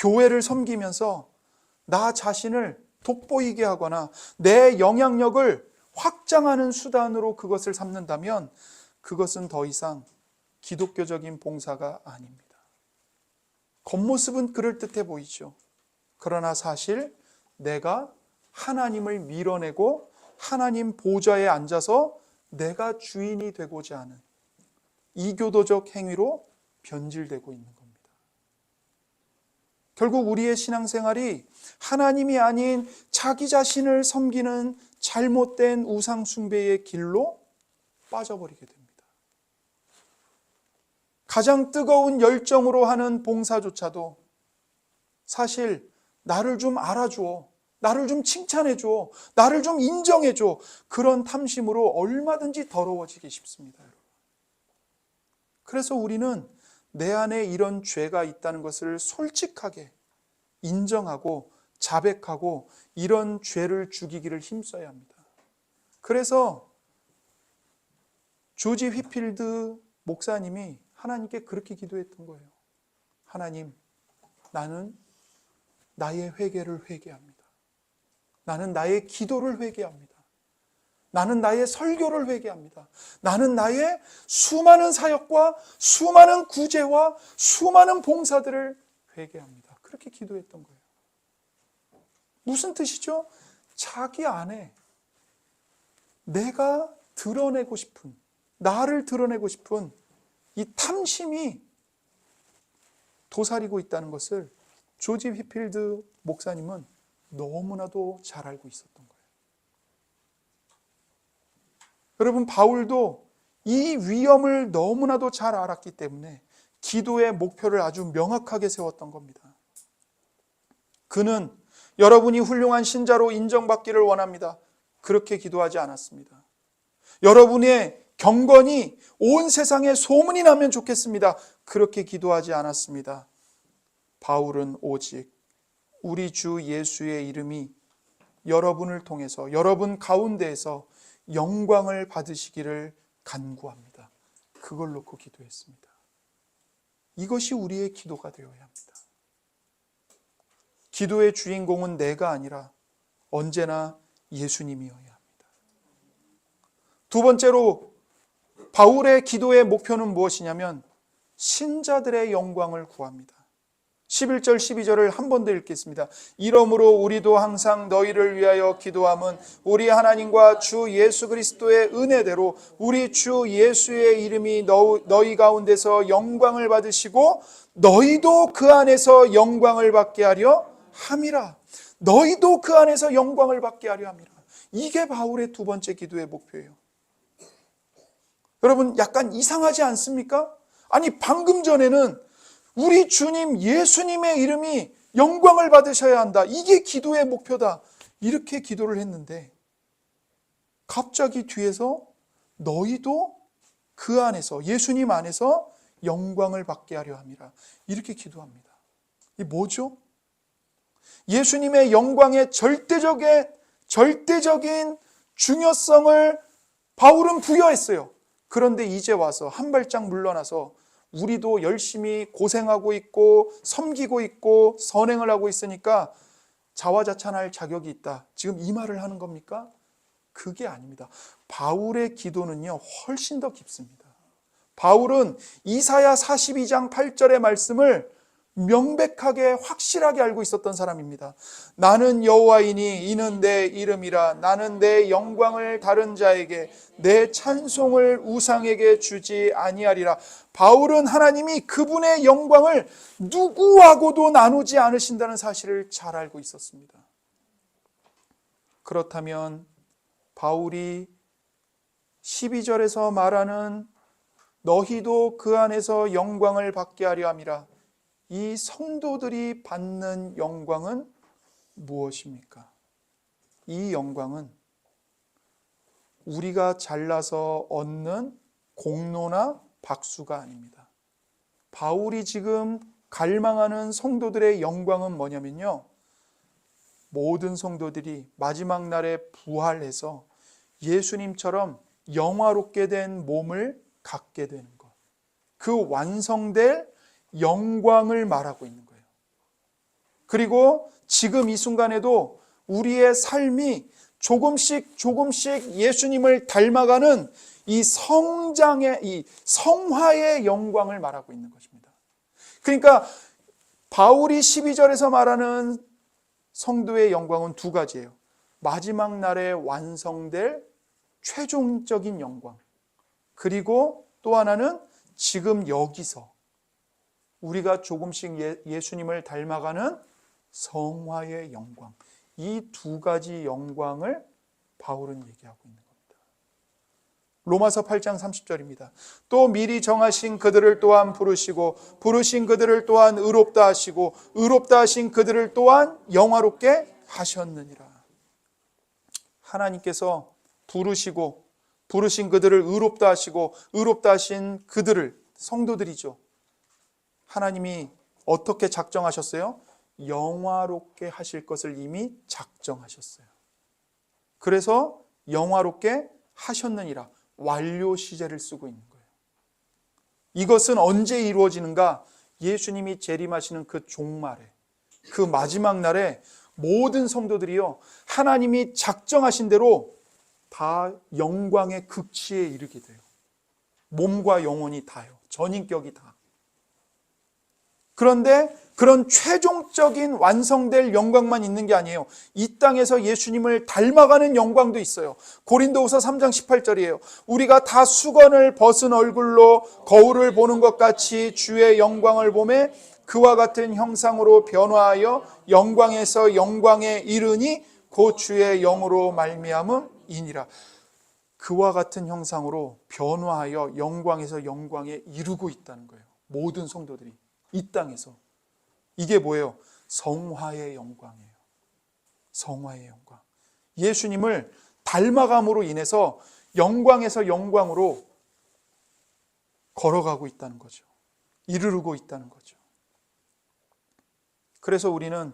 교회를 섬기면서 나 자신을 돋보이게 하거나 내 영향력을 확장하는 수단으로 그것을 삼는다면 그것은 더 이상 기독교적인 봉사가 아닙니다. 겉모습은 그럴듯해 보이죠. 그러나 사실 내가 하나님을 밀어내고 하나님 보좌에 앉아서 내가 주인이 되고자 하는 이교도적 행위로 변질되고 있는 겁니다. 결국 우리의 신앙생활이 하나님이 아닌 자기 자신을 섬기는 잘못된 우상 숭배의 길로 빠져버리게 됩니다. 가장 뜨거운 열정으로 하는 봉사조차도 사실 나를 좀 알아줘, 나를 좀 칭찬해줘, 나를 좀 인정해줘, 그런 탐심으로 얼마든지 더러워지기 쉽습니다. 여러분. 그래서 우리는 내 안에 이런 죄가 있다는 것을 솔직하게 인정하고 자백하고 이런 죄를 죽이기를 힘써야 합니다. 그래서 조지 휘필드 목사님이 하나님께 그렇게 기도했던 거예요. 하나님, 나는 나의 회개를 회개합니다. 나는 나의 기도를 회개합니다. 나는 나의 설교를 회개합니다. 나는 나의 수많은 사역과 수많은 구제와 수많은 봉사들을 회개합니다. 그렇게 기도했던 거예요. 무슨 뜻이죠? 자기 안에 내가 드러내고 싶은, 나를 드러내고 싶은 이 탐심이 도사리고 있다는 것을 조지 휘필드 목사님은 너무나도 잘 알고 있었던 거예요. 여러분, 바울도 이 위험을 너무나도 잘 알았기 때문에 기도의 목표를 아주 명확하게 세웠던 겁니다. 그는 여러분이 훌륭한 신자로 인정받기를 원합니다. 그렇게 기도하지 않았습니다. 여러분의 경건이 온 세상에 소문이 나면 좋겠습니다. 그렇게 기도하지 않았습니다. 바울은 오직 우리 주 예수의 이름이 여러분을 통해서 여러분 가운데에서 영광을 받으시기를 간구합니다. 그걸 놓고 기도했습니다. 이것이 우리의 기도가 되어야 합니다. 기도의 주인공은 내가 아니라 언제나 예수님이어야 합니다. 두 번째로 바울의 기도의 목표는 무엇이냐면 신자들의 영광을 구합니다. 11절 12절을 한 번 더 읽겠습니다. 이러므로 우리도 항상 너희를 위하여 기도함은 우리 하나님과 주 예수 그리스도의 은혜대로 우리 주 예수의 이름이 너희 가운데서 영광을 받으시고 너희도 그 안에서 영광을 받게 하려 함이라. 너희도 그 안에서 영광을 받게 하려 함이라. 이게 바울의 두 번째 기도의 목표예요. 여러분, 약간 이상하지 않습니까? 아니, 방금 전에는 우리 주님 예수님의 이름이 영광을 받으셔야 한다, 이게 기도의 목표다, 이렇게 기도를 했는데 갑자기 뒤에서 너희도 그 안에서, 예수님 안에서 영광을 받게 하려 함이라, 이렇게 기도합니다. 이 뭐죠? 예수님의 영광의 절대적인 중요성을 바울은 부여했어요. 그런데 이제 와서 한 발짝 물러나서 우리도 열심히 고생하고 있고 섬기고 있고 선행을 하고 있으니까 자화자찬할 자격이 있다, 지금 이 말을 하는 겁니까? 그게 아닙니다. 바울의 기도는요, 훨씬 더 깊습니다. 바울은 이사야 42장 8절의 말씀을 명백하게 확실하게 알고 있었던 사람입니다. 나는 여호와이니 이는 내 이름이라. 나는 내 영광을 다른 자에게, 내 찬송을 우상에게 주지 아니하리라. 바울은 하나님이 그분의 영광을 누구하고도 나누지 않으신다는 사실을 잘 알고 있었습니다. 그렇다면 바울이 12절에서 말하는 너희도 그 안에서 영광을 받게 하려 함이라, 이 성도들이 받는 영광은 무엇입니까? 이 영광은 우리가 잘나서 얻는 공로나 박수가 아닙니다. 바울이 지금 갈망하는 성도들의 영광은 뭐냐면요, 모든 성도들이 마지막 날에 부활해서 예수님처럼 영화롭게 된 몸을 갖게 되는 것, 그 완성될 영광을 말하고 있는 거예요. 그리고 지금 이 순간에도 우리의 삶이 조금씩 예수님을 닮아가는 이 성장의, 이 성화의 영광을 말하고 있는 것입니다. 그러니까 바울이 12절에서 말하는 성도의 영광은 두 가지예요. 마지막 날에 완성될 최종적인 영광, 그리고 또 하나는 지금 여기서 우리가 조금씩 예수님을 닮아가는 성화의 영광, 이 두 가지 영광을 바울은 얘기하고 있는 겁니다. 로마서 8장 30절입니다. 또 미리 정하신 그들을 또한 부르시고 부르신 그들을 또한 의롭다 하시고 의롭다 하신 그들을 또한 영화롭게 하셨느니라. 하나님께서 부르시고 부르신 그들을 의롭다 하시고 의롭다 하신 그들을, 성도들이죠, 하나님이 어떻게 작정하셨어요? 영화롭게 하실 것을 이미 작정하셨어요. 그래서 영화롭게 하셨느니라, 완료 시제를 쓰고 있는 거예요. 이것은 언제 이루어지는가? 예수님이 재림하시는 그 종말에, 그 마지막 날에 모든 성도들이요, 하나님이 작정하신 대로 다 영광의 극치에 이르게 돼요. 몸과 영혼이 다요, 전인격이 다. 그런데 그런 최종적인 완성될 영광만 있는 게 아니에요. 이 땅에서 예수님을 닮아가는 영광도 있어요. 고린도후서 3장 18절이에요. 우리가 다 수건을 벗은 얼굴로 거울을 보는 것 같이 주의 영광을 보매 그와 같은 형상으로 변화하여 영광에서 영광에 이르니 곧 주의 영으로 말미암음이니라. 그와 같은 형상으로 변화하여 영광에서 영광에 이르고 있다는 거예요. 모든 성도들이 이 땅에서. 이게 뭐예요? 성화의 영광이에요. 성화의 영광. 예수님을 닮아감으로 인해서 영광에서 영광으로 걸어가고 있다는 거죠. 이르르고 있다는 거죠. 그래서 우리는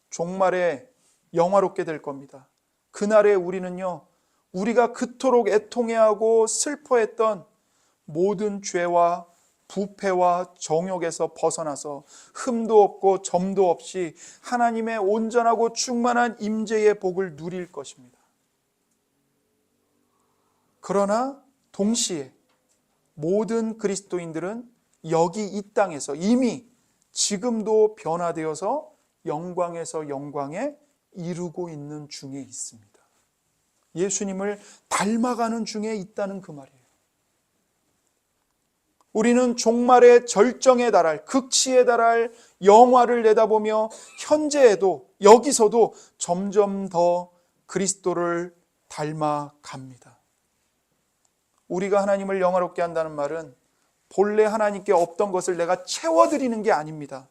종말에 영화롭게 될 겁니다. 그날에 우리는요, 우리가 그토록 애통해하고 슬퍼했던 모든 죄와 부패와 정욕에서 벗어나서 흠도 없고 점도 없이 하나님의 온전하고 충만한 임재의 복을 누릴 것입니다. 그러나 동시에 모든 그리스도인들은 여기 이 땅에서 이미 지금도 변화되어서 영광에서 영광에 이루고 있는 중에 있습니다. 예수님을 닮아가는 중에 있다는 그 말이에요. 우리는 종말의 절정에 달할, 극치에 달할 영화를 내다보며 현재에도 여기서도 점점 더 그리스도를 닮아갑니다. 우리가 하나님을 영화롭게 한다는 말은 본래 하나님께 없던 것을 내가 채워드리는 게 아닙니다.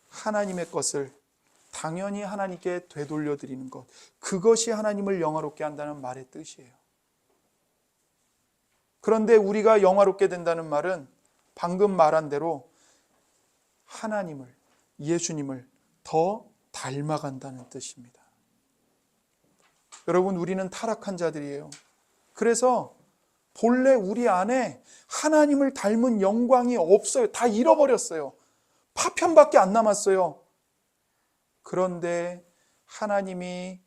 하나님의 것을 당연히 하나님께 되돌려드리는 것, 그것이 하나님을 영화롭게 한다는 말의 뜻이에요. 그런데 우리가 영화롭게 된다는 말은 방금 말한 대로 하나님을, 예수님을 더 닮아간다는 뜻입니다. 여러분, 우리는 타락한 자들이에요. 그래서 본래 우리 안에 하나님을 닮은 영광이 없어요. 다 잃어버렸어요. 파편밖에 안 남았어요. 그런데 하나님이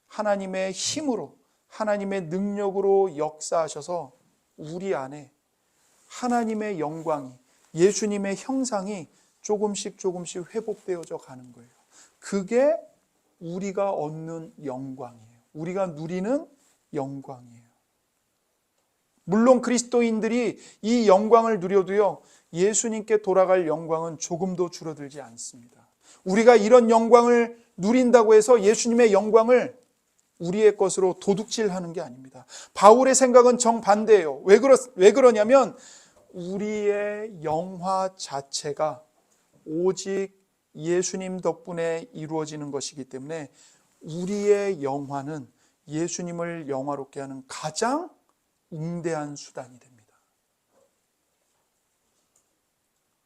하나님의 힘으로, 하나님의 능력으로 역사하셔서 우리 안에 하나님의 영광이, 예수님의 형상이 조금씩 회복되어져 가는 거예요. 그게 우리가 얻는 영광이에요. 우리가 누리는 영광이에요. 물론 그리스도인들이 이 영광을 누려도요, 예수님께 돌아갈 영광은 조금도 줄어들지 않습니다. 우리가 이런 영광을 누린다고 해서 예수님의 영광을 우리의 것으로 도둑질하는 게 아닙니다. 바울의 생각은 정반대예요. 왜 그러냐면 우리의 영화 자체가 오직 예수님 덕분에 이루어지는 것이기 때문에 우리의 영화는 예수님을 영화롭게 하는 가장 웅대한 수단이 됩니다.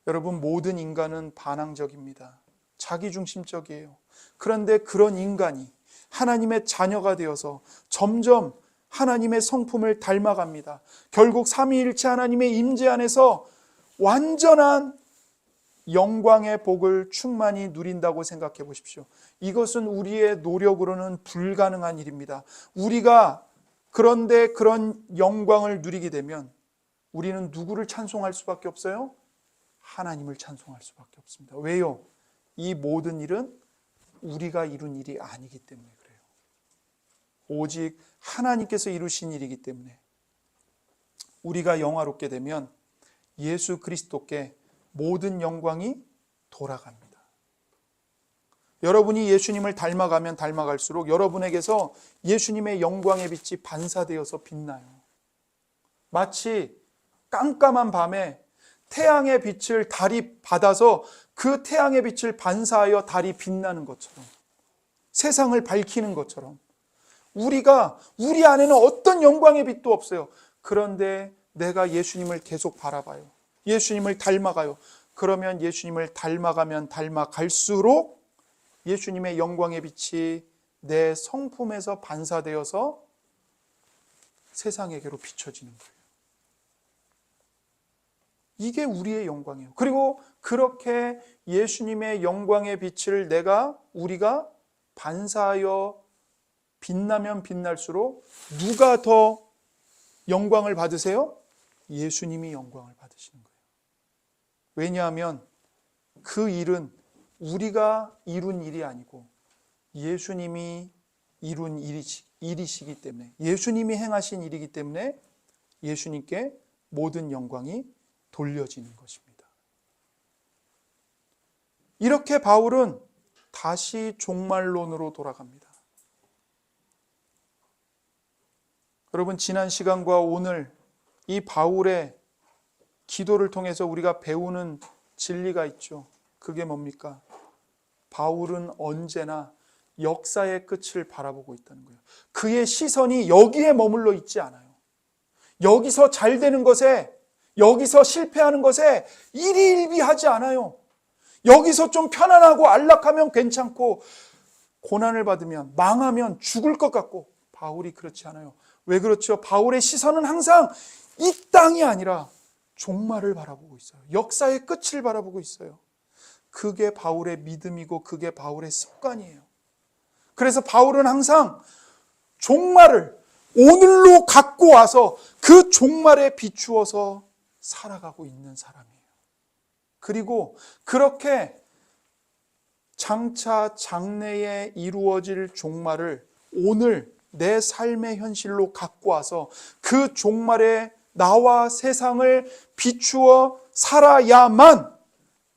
여러분, 모든 인간은 반항적입니다. 자기중심적이에요. 그런데 그런 인간이 하나님의 자녀가 되어서 점점 하나님의 성품을 닮아갑니다. 결국 삼위일체 하나님의 임재 안에서 완전한 영광의 복을 충만히 누린다고 생각해 보십시오. 이것은 우리의 노력으로는 불가능한 일입니다. 우리가 그런데 그런 영광을 누리게 되면 우리는 누구를 찬송할 수밖에 없어요? 하나님을 찬송할 수밖에 없습니다. 왜요? 이 모든 일은 우리가 이룬 일이 아니기 때문에 그래요. 오직 하나님께서 이루신 일이기 때문에 우리가 영화롭게 되면 예수 그리스도께 모든 영광이 돌아갑니다. 여러분이 예수님을 닮아가면 닮아갈수록 여러분에게서 예수님의 영광의 빛이 반사되어서 빛나요. 마치 깜깜한 밤에 태양의 빛을 달이 받아서 그 태양의 빛을 반사하여 달이 빛나는 것처럼, 세상을 밝히는 것처럼 우리 안에는 어떤 영광의 빛도 없어요. 그런데 내가 예수님을 계속 바라봐요. 예수님을 닮아가요. 그러면 예수님을 닮아가면 닮아갈수록 예수님의 영광의 빛이 내 성품에서 반사되어서 세상에게로 비춰지는 거예요. 이게 우리의 영광이에요. 그리고 그렇게 예수님의 영광의 빛을 우리가 반사하여 빛나면 빛날수록 누가 더 영광을 받으세요? 예수님이 영광을 받으시는 거예요. 왜냐하면 그 일은 우리가 이룬 일이 아니고 예수님이 이룬 일이시기 때문에, 예수님이 행하신 일이기 때문에 예수님께 모든 영광이 돌려지는 것입니다. 이렇게 바울은 다시 종말론으로 돌아갑니다. 여러분, 지난 시간과 오늘 이 바울의 기도를 통해서 우리가 배우는 진리가 있죠. 그게 뭡니까? 바울은 언제나 역사의 끝을 바라보고 있다는 거예요. 그의 시선이 여기에 머물러 있지 않아요. 여기서 잘 되는 것에, 여기서 실패하는 것에 일희일비하지 않아요. 여기서 좀 편안하고 안락하면 괜찮고 고난을 받으면, 망하면 죽을 것 같고, 바울이 그렇지 않아요. 왜 그렇죠? 바울의 시선은 항상 이 땅이 아니라 종말을 바라보고 있어요. 역사의 끝을 바라보고 있어요. 그게 바울의 믿음이고 그게 바울의 습관이에요. 그래서 바울은 항상 종말을, 오늘로 갖고 와서 그 종말에 비추어서 살아가고 있는 사람이에요. 그리고 그렇게 장차 장래에 이루어질 종말을 오늘 내 삶의 현실로 갖고 와서 그 종말에 나와 세상을 비추어 살아야만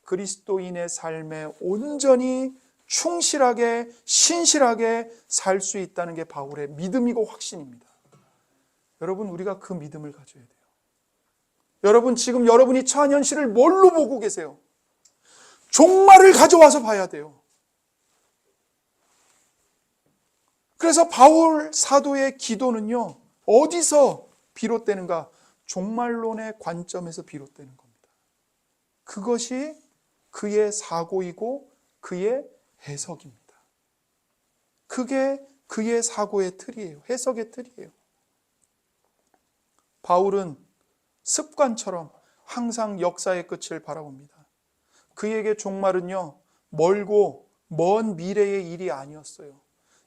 그리스도인의 삶에 온전히 충실하게 신실하게 살 수 있다는 게 바울의 믿음이고 확신입니다. 여러분, 우리가 그 믿음을 가져야 돼요. 여러분, 지금 여러분이 처한 현실을 뭘로 보고 계세요? 종말을 가져와서 봐야 돼요. 그래서 바울 사도의 기도는요, 어디서 비롯되는가? 종말론의 관점에서 비롯되는 겁니다. 그것이 그의 사고이고 그의 해석입니다. 그게 그의 사고의 틀이에요. 해석의 틀이에요. 바울은 습관처럼 항상 역사의 끝을 바라봅니다. 그에게 종말은요, 멀고 먼 미래의 일이 아니었어요.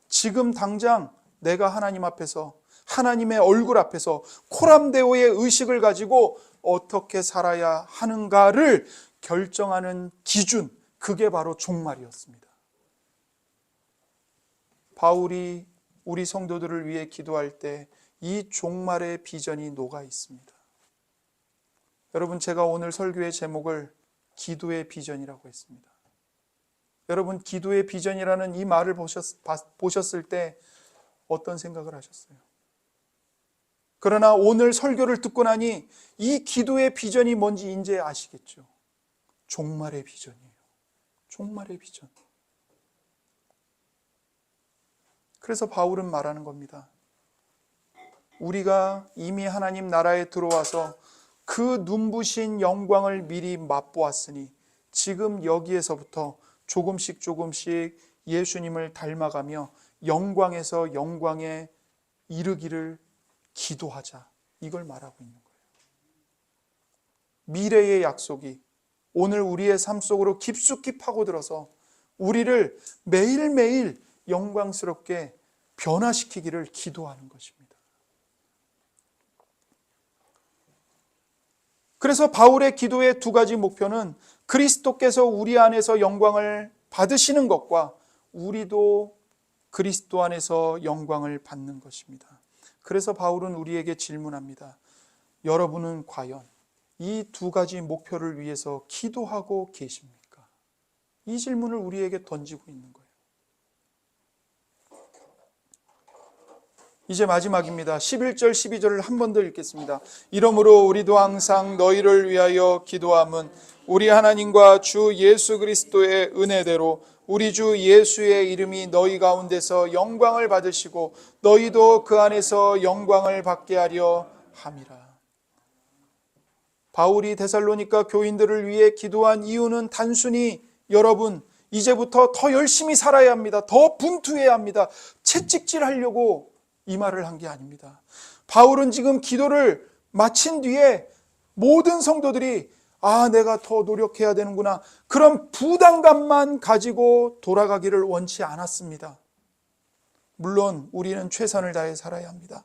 지금 당장 내가 하나님 앞에서, 하나님의 얼굴 앞에서 코람데오의 의식을 가지고 어떻게 살아야 하는가를 결정하는 기준, 그게 바로 종말이었습니다. 바울이 우리 성도들을 위해 기도할 때 이 종말의 비전이 녹아 있습니다. 여러분, 제가 오늘 설교의 제목을 기도의 비전이라고 했습니다. 여러분, 기도의 비전이라는 이 말을 보셨을 때 어떤 생각을 하셨어요? 그러나 오늘 설교를 듣고 나니 이 기도의 비전이 뭔지 이제 아시겠죠? 종말의 비전이에요. 종말의 비전. 그래서 바울은 말하는 겁니다. 우리가 이미 하나님 나라에 들어와서 그 눈부신 영광을 미리 맛보았으니 지금 여기에서부터 조금씩 예수님을 닮아가며 영광에서 영광에 이르기를 기도하자. 이걸 말하고 있는 거예요. 미래의 약속이 오늘 우리의 삶 속으로 깊숙이 파고들어서 우리를 매일매일 영광스럽게 변화시키기를 기도하는 것입니다. 그래서 바울의 기도의 두 가지 목표는 그리스도께서 우리 안에서 영광을 받으시는 것과 우리도 그리스도 안에서 영광을 받는 것입니다. 그래서 바울은 우리에게 질문합니다. 여러분은 과연 이 두 가지 목표를 위해서 기도하고 계십니까? 이 질문을 우리에게 던지고 있는 거예요. 이제 마지막입니다. 11절 12절을 한 번 더 읽겠습니다. 이러므로 우리도 항상 너희를 위하여 기도함은 우리 하나님과 주 예수 그리스도의 은혜대로 우리 주 예수의 이름이 너희 가운데서 영광을 받으시고 너희도 그 안에서 영광을 받게 하려 함이라. 바울이 데살로니가 교인들을 위해 기도한 이유는 단순히 여러분 이제부터 더 열심히 살아야 합니다. 더 분투해야 합니다. 채찍질하려고 이 말을 한 게 아닙니다. 바울은 지금 기도를 마친 뒤에 모든 성도들이 내가 더 노력해야 되는구나, 그런 부담감만 가지고 돌아가기를 원치 않았습니다. 물론 우리는 최선을 다해 살아야 합니다.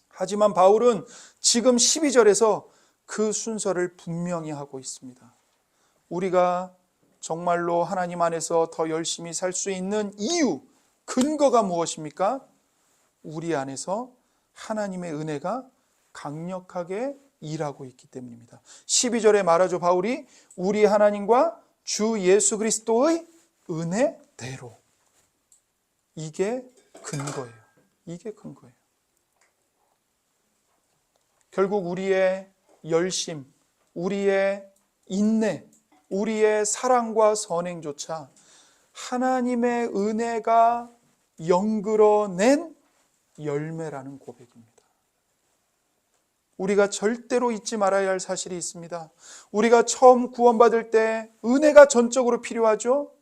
하지만 바울은 지금 12절에서 그 순서를 분명히 하고 있습니다. 우리가 정말로 하나님 안에서 더 열심히 살 수 있는 이유, 근거가 무엇입니까? 우리 안에서 하나님의 은혜가 강력하게 일하고 있기 때문입니다. 12절에 말하죠. 바울이 우리 하나님과 주 예수 그리스도의 은혜대로. 이게 근거예요. 이게 근거예요. 결국 우리의 열심, 우리의 인내, 우리의 사랑과 선행조차 하나님의 은혜가 연그러낸 열매라는 고백입니다. 우리가 절대로 잊지 말아야 할 사실이 있습니다. 우리가 처음 구원받을 때 은혜가 전적으로 필요하죠.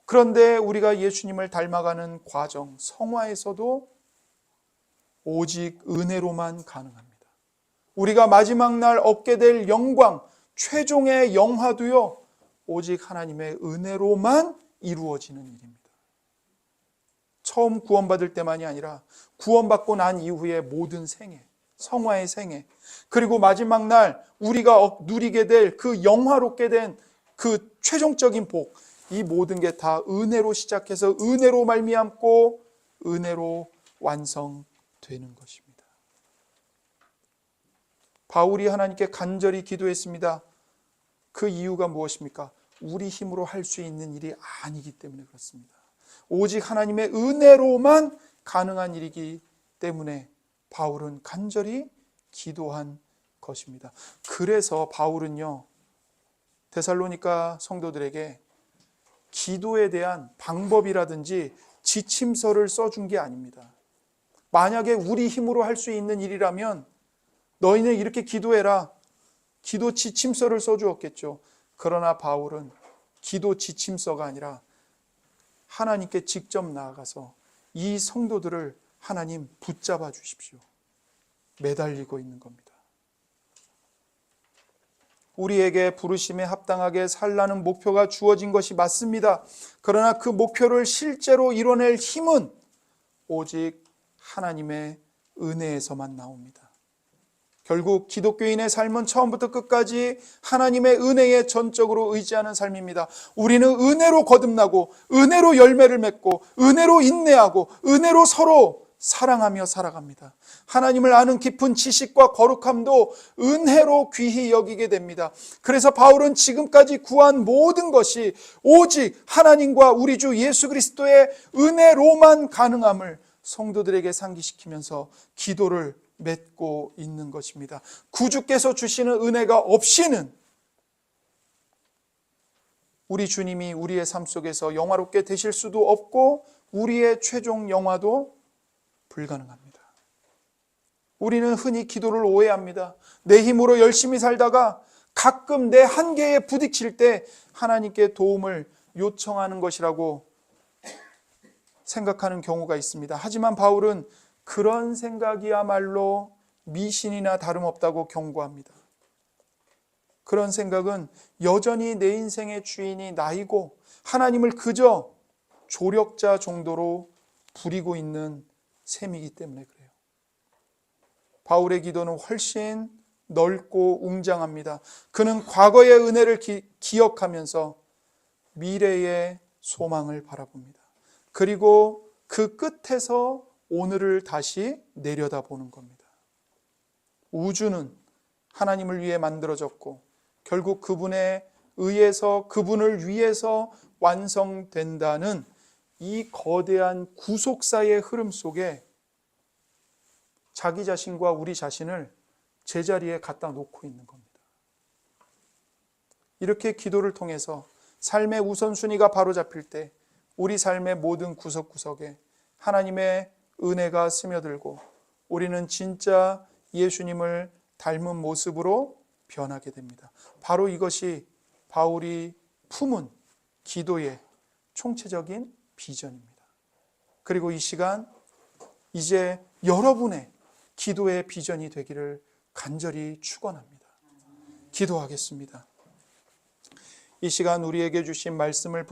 그런데 우리가 예수님을 닮아가는 과정, 성화에서도 오직 은혜로만 가능합니다. 우리가 마지막 날 얻게 될 영광, 최종의 영화도요, 오직 하나님의 은혜로만 이루어지는 일입니다. 처음 구원받을 때만이 아니라 구원받고 난 이후의 모든 생애, 성화의 생애, 그리고 마지막 날 우리가 누리게 될 그 영화롭게 된 그 최종적인 복, 이 모든 게 다 은혜로 시작해서 은혜로 말미암고 은혜로 완성되는 것입니다. 바울이 하나님께 간절히 기도했습니다. 그 이유가 무엇입니까? 우리 힘으로 할 수 있는 일이 아니기 때문에 그렇습니다. 오직 하나님의 은혜로만 가능한 일이기 때문에 바울은 간절히 기도한 것입니다. 그래서 바울은요, 데살로니가 성도들에게 기도에 대한 방법이라든지 지침서를 써준 게 아닙니다. 만약에 우리 힘으로 할 수 있는 일이라면 너희는 이렇게 기도해라, 기도 지침서를 써주었겠죠. 그러나 바울은 기도 지침서가 아니라 하나님께 직접 나아가서 이 성도들을 하나님 붙잡아 주십시오, 매달리고 있는 겁니다. 우리에게 부르심에 합당하게 살라는 목표가 주어진 것이 맞습니다. 그러나 그 목표를 실제로 이뤄낼 힘은 오직 하나님의 은혜에서만 나옵니다. 결국 기독교인의 삶은 처음부터 끝까지 하나님의 은혜에 전적으로 의지하는 삶입니다. 우리는 은혜로 거듭나고 은혜로 열매를 맺고 은혜로 인내하고 은혜로 서로 사랑하며 살아갑니다. 하나님을 아는 깊은 지식과 거룩함도 은혜로 귀히 여기게 됩니다. 그래서 바울은 지금까지 구한 모든 것이 오직 하나님과 우리 주 예수 그리스도의 은혜로만 가능함을 성도들에게 상기시키면서 기도를 맺고 있는 것입니다. 구주께서 주시는 은혜가 없이는 우리 주님이 우리의 삶 속에서 영화롭게 되실 수도 없고 우리의 최종 영화도 불가능합니다. 우리는 흔히 기도를 오해합니다. 내 힘으로 열심히 살다가 가끔 내 한계에 부딪힐 때 하나님께 도움을 요청하는 것이라고 생각하는 경우가 있습니다. 하지만 바울은 그런 생각이야말로 미신이나 다름없다고 경고합니다. 그런 생각은 여전히 내 인생의 주인이 나이고 하나님을 그저 조력자 정도로 부리고 있는 셈이기 때문에 그래요. 바울의 기도는 훨씬 넓고 웅장합니다. 그는 과거의 은혜를 기억하면서 미래의 소망을 바라봅니다. 그리고 그 끝에서 오늘을 다시 내려다보는 겁니다. 우주는 하나님을 위해 만들어졌고 결국 그분에 의해서 그분을 위해서 완성된다는 이 거대한 구속사의 흐름 속에 자기 자신과 우리 자신을 제자리에 갖다 놓고 있는 겁니다. 이렇게 기도를 통해서 삶의 우선순위가 바로잡힐 때 우리 삶의 모든 구석구석에 하나님의 은혜가 스며들고 우리는 진짜 예수님을 닮은 모습으로 변하게 됩니다. 바로 이것이 바울이 품은 기도의 총체적인 비전입니다. 그리고 이 시간 이제 여러분의 기도의 비전이 되기를 간절히 축원합니다. 기도하겠습니다. 이 시간 우리에게 주신 말씀을